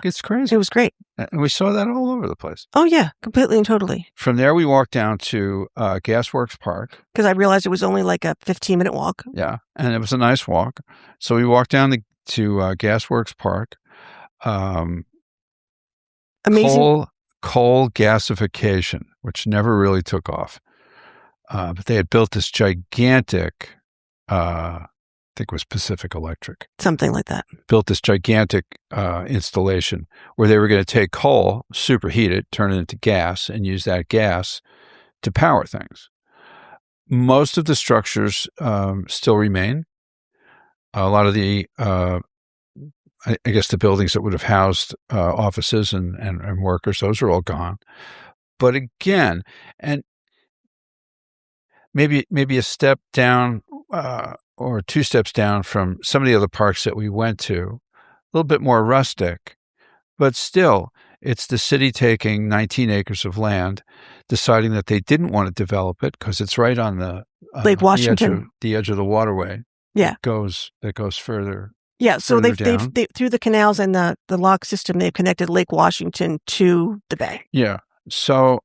It's crazy. It was great. And we saw that all over the place. Oh yeah, completely and totally. From there, we walked down to Gasworks Park. Because I realized it was only like a 15-minute walk. Yeah, and it was a nice walk. So we walked down to Gasworks Park. Amazing. Coal gasification, which never really took off. But they had built this gigantic, I think it was Pacific Electric. Something like that. Built this gigantic installation where they were going to take coal, superheat it, turn it into gas, and use that gas to power things. Most of the structures still remain. A lot of the I guess the buildings that would have housed offices and workers, those are all gone. But again, and maybe a step down or two steps down from some of the other parks that we went to, a little bit more rustic, but still, it's the city taking 19 acres of land, deciding that they didn't want to develop it because it's right on the Lake Washington, the edge of the waterway. Yeah, that goes further. Yeah, so they through the canals and the lock system, they've connected Lake Washington to the bay. Yeah. So,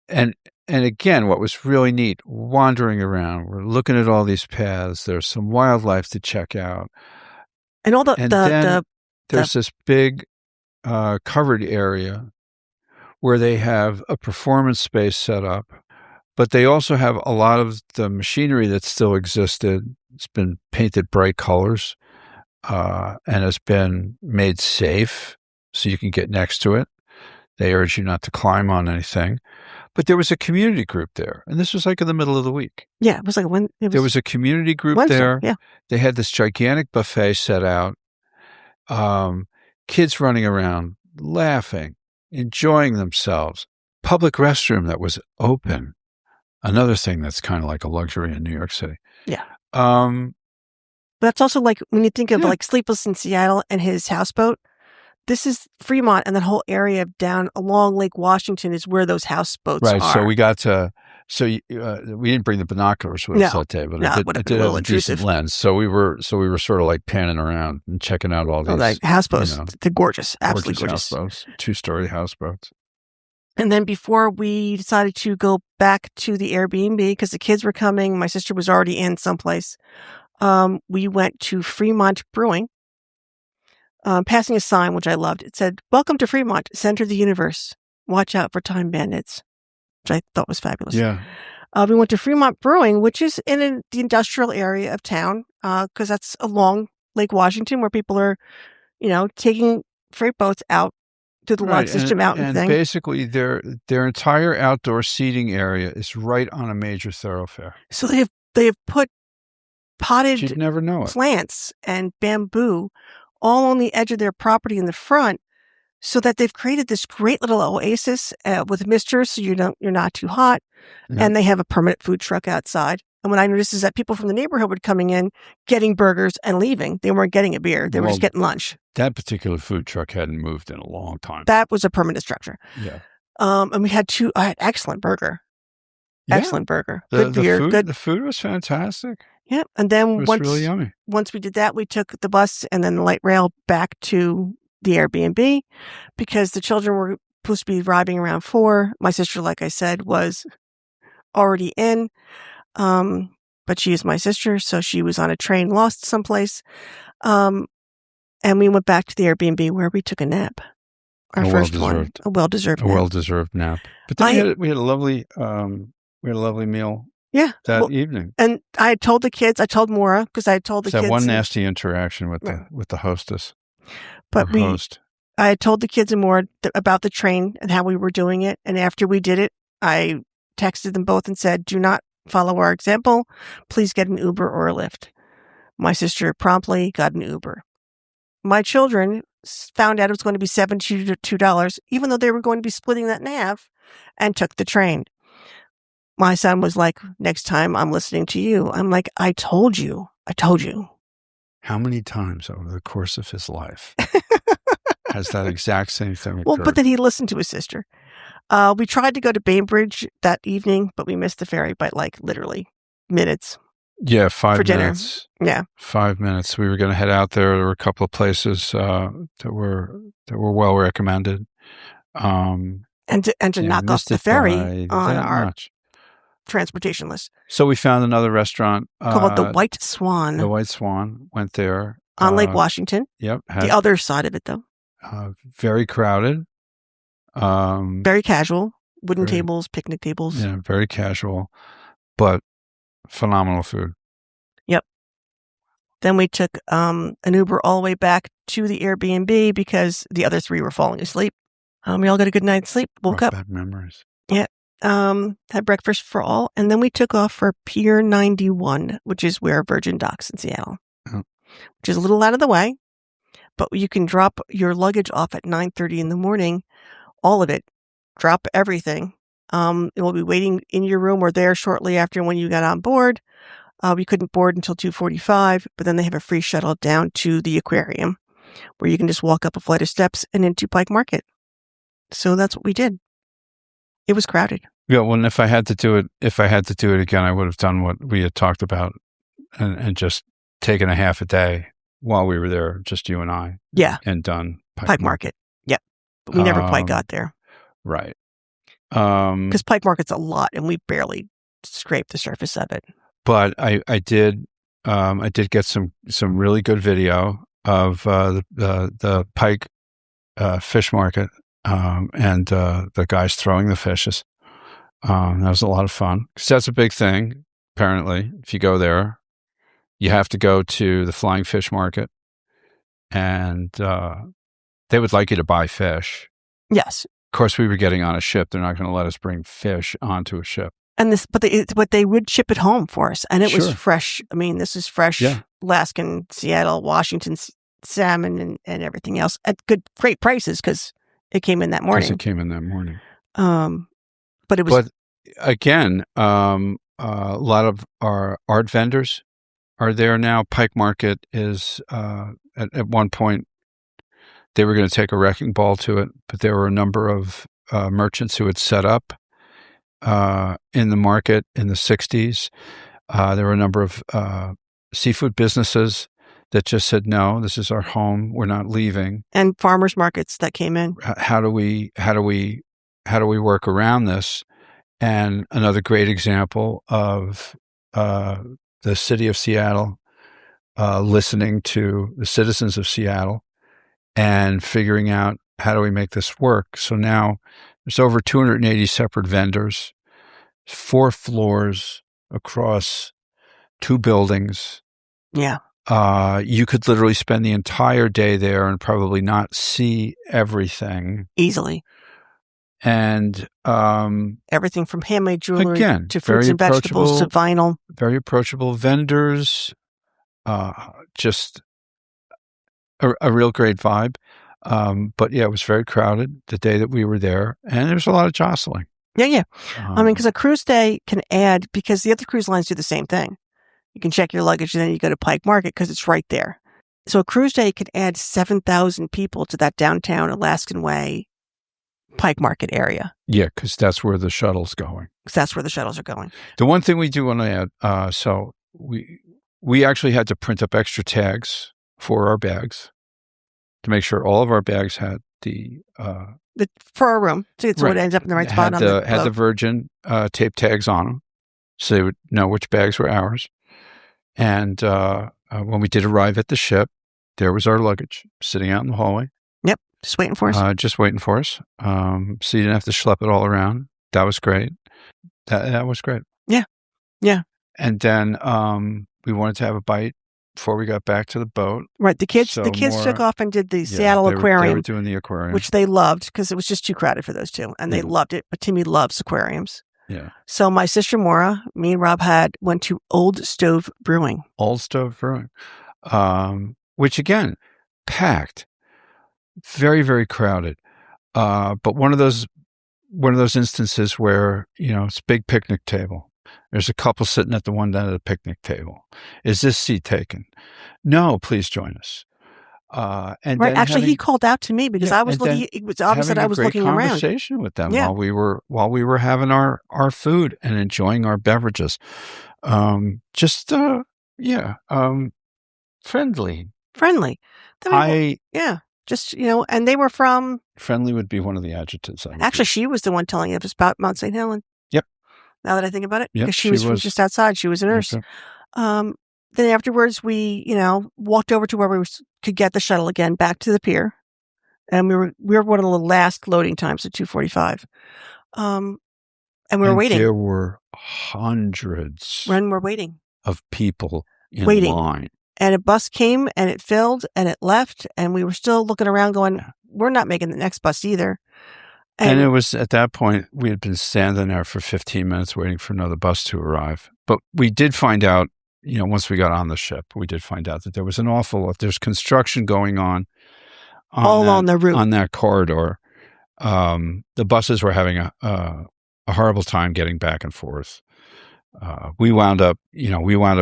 and again, what was really neat, wandering around, we're looking at all these paths. There's some wildlife to check out, and all there's this big covered area where they have a performance space set up, but they also have a lot of the machinery that still existed. It's been painted bright colors and has been made safe so you can get next to it. They urge you not to climb on anything. But there was a community group there, and this was like in the middle of the week. Yeah, it was like there was a community group Wednesday, there. Yeah. They had this gigantic buffet set out, kids running around, laughing, enjoying themselves, public restroom that was open. Another thing that's kind of like a luxury in New York City. Yeah. But that's also like when you think of like Sleepless in Seattle and his houseboat, this is Fremont, and that whole area down along Lake Washington is where those houseboats are. Right. So we got to. So we didn't bring the binoculars with us that day, but I did have a decent lens. So we were sort of like panning around and checking out all these like houseboats. They're gorgeous, absolutely gorgeous. Houseboats, 2-story houseboats. And then before we decided to go back to the Airbnb because the kids were coming, my sister was already in someplace. We went to Fremont Brewing, passing a sign which I loved. It said, "Welcome to Fremont, center of the universe. Watch out for time bandits," which I thought was fabulous. Yeah. We went to Fremont Brewing, which is in the industrial area of town, because that's along Lake Washington where people are, taking freight boats out to the log system out and thing. Basically their entire outdoor seating area is right on a major thoroughfare. So they have put potted You'd never know it. plants and bamboo all on the edge of their property in the front, so that they've created this great little oasis with misters, so you're not too hot. Yeah. And they have a permanent food truck outside. And what I noticed is that people from the neighborhood were coming in, getting burgers and leaving. They weren't getting a beer. They were just getting lunch. That particular food truck hadn't moved in a long time. That was a permanent structure. Yeah. And we had I had excellent burger. Yeah. Excellent burger. Good beer. The food was fantastic. Yeah. And then it was really yummy. Once we did that, we took the bus and then the light rail back to the Airbnb because the children were supposed to be arriving around 4. My sister, like I said, was already in. But she is my sister, so she was on a train lost someplace. And we went back to the Airbnb where we took a nap. Our first one. A well-deserved nap. But then we had a lovely meal. Yeah. That evening. And I told the kids, I told Maura, because I had told the kids. That one nasty interaction with the hostess. But I had told the kids and Maura about the train and how we were doing it. And after we did it, I texted them both and said, "Do not follow our example. Please get an Uber or a Lyft." My sister promptly got an Uber. My children found out it was going to be $72, even though they were going to be splitting that in half, and took the train. My son was like, "Next time I'm listening to you." I'm like, I told you. How many times over the course of his life has that exact same thing occurred? Well, but then he listened to his sister. We tried to go to Bainbridge that evening, but we missed the ferry by literally minutes. Yeah, 5 minutes. Dinner. Yeah, 5 minutes. We were going to head out there. There were a couple of places that were well recommended. And to knock off the ferry on our transportation list. So we found another restaurant called the White Swan. The White Swan. Went there on Lake Washington. Yep. The other side of it, though. Very crowded. Very casual. Wooden tables, picnic tables. Yeah, very casual, but phenomenal food. Yep. Then we took an Uber all the way back to the Airbnb because the other 3 were falling asleep. We all got a good night's sleep. Woke up. Bad memories. Yeah. Had breakfast for all, and then we took off for Pier 91, which is where Virgin docks in Seattle, which is a little out of the way, but you can drop your luggage off at 9:30 in the morning, all of it, drop everything. It will be waiting in your room or there shortly after when you got on board. We couldn't board until 2:45, but then they have a free shuttle down to the aquarium where you can just walk up a flight of steps and into Pike Market. So that's what we did. It was crowded. Yeah, well, if I had to do it again, I would have done what we had talked about and just taken a half a day while we were there, just you and I. Yeah. And done Pike Market. Yep. But we never quite got there. Right. Because Pike Market's a lot and we barely scraped the surface of it. But I did get some really good video of the Pike fish market and the guys throwing the fishes. That was a lot of fun because that's a big thing. Apparently, if you go there, you have to go to the flying fish market, and they would like you to buy fish. Yes. Of course, we were getting on a ship. They're not going to let us bring fish onto a ship. And but they would ship it home for us, and it was fresh. I mean, this is fresh Alaskan, Seattle, Washington salmon and everything else at great prices because it came in that morning. But it was. But again, a lot of our art vendors are there now. Pike Market is at one point They were going to take a wrecking ball to it, but there were a number of merchants who had set up in the market in the 60s. There were a number of seafood businesses that just said, no, this is our home. We're not leaving. And farmers markets that came in. How do we work around this? And another great example of the city of Seattle listening to the citizens of Seattle and figuring out how do we make this work. So now there's over 280 separate vendors, 4 floors across 2 buildings. Yeah. You could literally spend the entire day there and probably not see everything. Easily. And everything from handmade jewelry again, to fruits and vegetables to vinyl. Very approachable vendors. Just a real great vibe. But yeah, it was very crowded the day that we were there, and there was a lot of jostling. Yeah. Because a cruise day can add, because the other cruise lines do the same thing. You can check your luggage and then you go to Pike Market because it's right there. So a cruise day can add 7,000 people to that downtown Alaskan Way Pike Market area. Yeah, because that's where the shuttle's going. The one thing we do want to add, so we actually had to print up extra tags for our bags to make sure all of our bags had for our room, so it ends up in the right spot. Had the Virgin tape tags on them, so they would know which bags were ours. And when we did arrive at the ship, there was our luggage sitting out in the hallway. Yep, just waiting for us. So you didn't have to schlep it all around. That was great. That was great. Yeah. And then we wanted to have a bite before we got back to the boat. Right. The kids took off and did the Seattle Aquarium. They were doing the aquarium, which they loved because it was just too crowded for those two, and they loved it. But Timmy loves aquariums. Yeah. So my sister Maura, me and Rob went to Old Stove Brewing. Which again, packed, very, very crowded. But one of those instances where, it's a big picnic table. There's a couple sitting at the one end of the picnic table. Is this seat taken? No, please join us. And right. Actually, he called out to me because I was looking. It was obvious that I was looking around. Conversation with them while we were having our food and enjoying our beverages. Friendly. And they were from. Friendly would be one of the adjectives. Actually, she was the one telling us about Mount St. Helen. Yep. Now that I think about it, because she was from just outside. She was a nurse. Then afterwards, we, walked over to where we could get the shuttle again back to the pier, and we were one of the last loading times at 2:45, and we were waiting. There were hundreds. When we're waiting of people in line, and a bus came and it filled and it left, and we were still looking around, going, "We're not making the next bus either." And it was at that point we had been standing there for 15 minutes waiting for another bus to arrive, but we did find out. Once we got on the ship, we did find out that there was an awful lot. There's construction going on all along the route on that corridor. The buses were having a horrible time getting back and forth. We wound up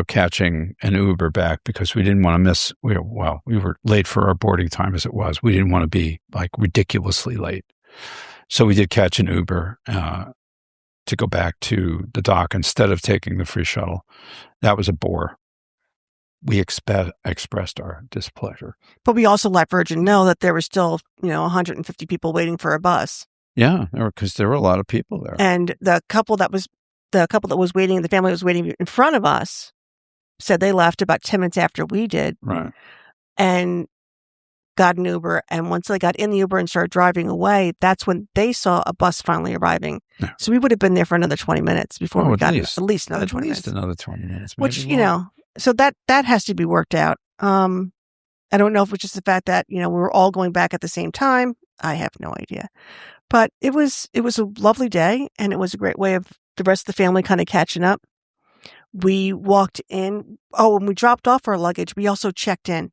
catching an Uber back because we didn't want to miss. We were late for our boarding time as it was. We didn't want to be like ridiculously late, so we did catch an Uber to go back to the dock instead of taking the free shuttle. That was a bore. We expressed our displeasure. But we also let Virgin know that there were still, 150 people waiting for a bus. Yeah, because there were a lot of people there. And the couple that was waiting, the family that was waiting in front of us, said they left about 10 minutes after we did. Right. And got an Uber, and once they got in the Uber and started driving away, that's when they saw a bus finally arriving. Yeah. So we would have been there for another 20 minutes before we got at least another 20 minutes. Another 20 minutes. Which, so that has to be worked out. I don't know if it's just the fact that, we were all going back at the same time. I have no idea. But it was a lovely day, and it was a great way of the rest of the family kind of catching up. We walked in. Oh, when we dropped off our luggage, we also checked in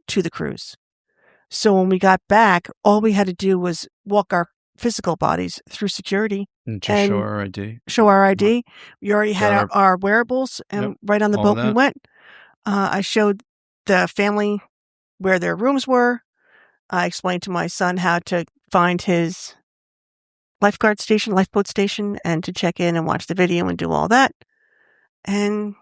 to the cruise. So when we got back, all we had to do was walk our physical bodies through security. And show our ID. We already had our wearables, and right on the boat we went. I showed the family where their rooms were. I explained to my son how to find his lifeboat station, and to check in and watch the video and do all that. And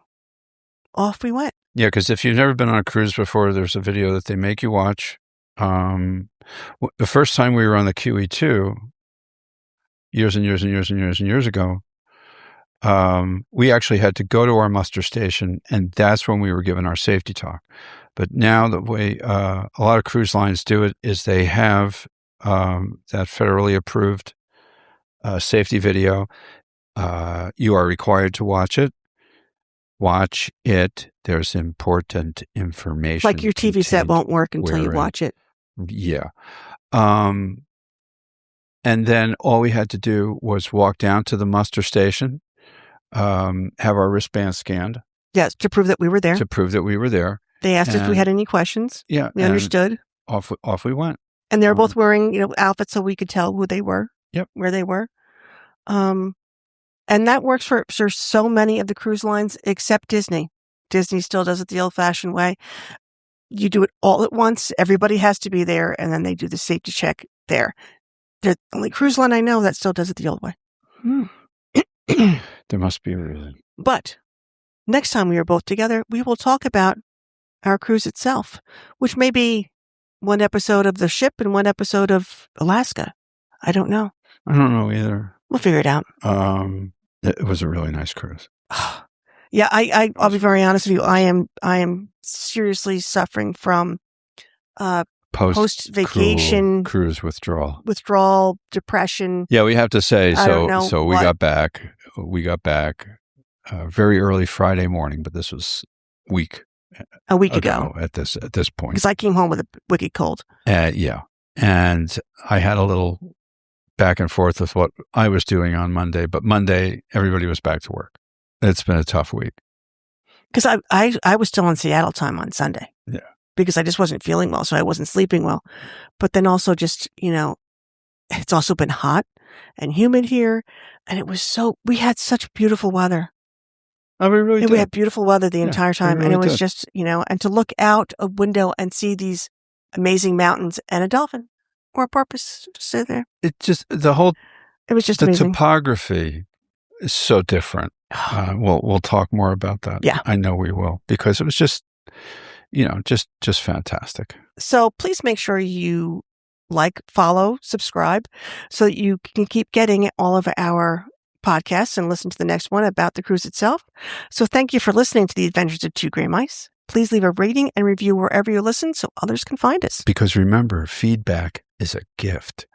off we went. Yeah, because if you've never been on a cruise before, there's a video that they make you watch. The first time we were on the QE2, years and years and years and years and years ago, we actually had to go to our muster station, and that's when we were given our safety talk. But now the way a lot of cruise lines do it is they have that federally approved safety video. You are required to watch it. Watch it. There's important information. Like your TV set won't work until you watch it. Yeah. And then all we had to do was walk down to the muster station, have our wristband scanned. Yes, to prove that we were there. They asked if we had any questions. Yeah. We understood. Off we went. And they were both wearing, outfits so we could tell who they were. Yep. Where they were. And that works for so many of the cruise lines except Disney. Disney still does it the old-fashioned way. You do it all at once. Everybody has to be there, and then they do the safety check there. They're the only cruise line I know that still does it the old way. There must be a reason. But next time we are both together, we will talk about our cruise itself, which may be one episode of the ship and one episode of Alaska. I don't know. I don't know either. We'll figure it out. It was a really nice cruise. Yeah, I'll be very honest with you. I am seriously suffering from post vacation cruise withdrawal, depression. Yeah, we have to say so. We got back. Very early Friday morning, but this was a week ago at this point, because I came home with a wicked cold. Yeah, and I had a little back and forth with what I was doing on Monday, but Monday everybody was back to work. It's been a tough week because I was still in Seattle time on Sunday. Yeah, because I just wasn't feeling well, so I wasn't sleeping well. But then also just it's also been hot and humid here, and we had such beautiful weather. Oh, we really did. We had beautiful weather the entire time, really and it was did. just and to look out a window and see these amazing mountains and a dolphin or a porpoise to sit there. It was just amazing. Topography is so different. We'll talk more about that. Yeah, I know we will, because it was just just fantastic. So please make sure you like, follow, subscribe, so that you can keep getting all of our podcasts and listen to the next one about the cruise itself. So thank you for listening to The Adventures of Two Gray Mice. Please leave a rating and review wherever you listen so others can find us. Because remember, feedback is a gift.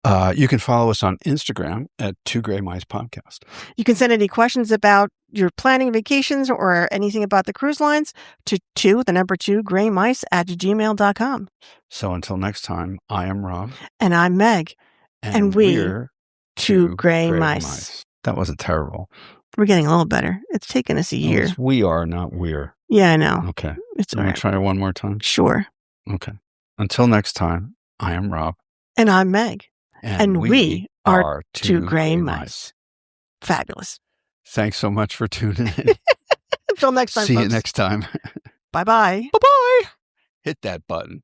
You can follow us on Instagram at Two Gray Mice Podcast. You can send any questions about your planning vacations or anything about the cruise lines to 2graymice@gmail.com. So until next time, I am Rob. And I'm Meg. And we're Two Gray Mice. That wasn't terrible. We're getting a little better. It's taken us a year. We are, not we're. Yeah, I know. Okay. It's all right. Try it one more time? Sure. Okay. Until next time, I am Rob. And I'm Meg. And we are Two Gray Mice. Fabulous. Thanks so much for tuning in. Until next time, See folks. you next time. Bye-bye. Bye-bye. Hit that button.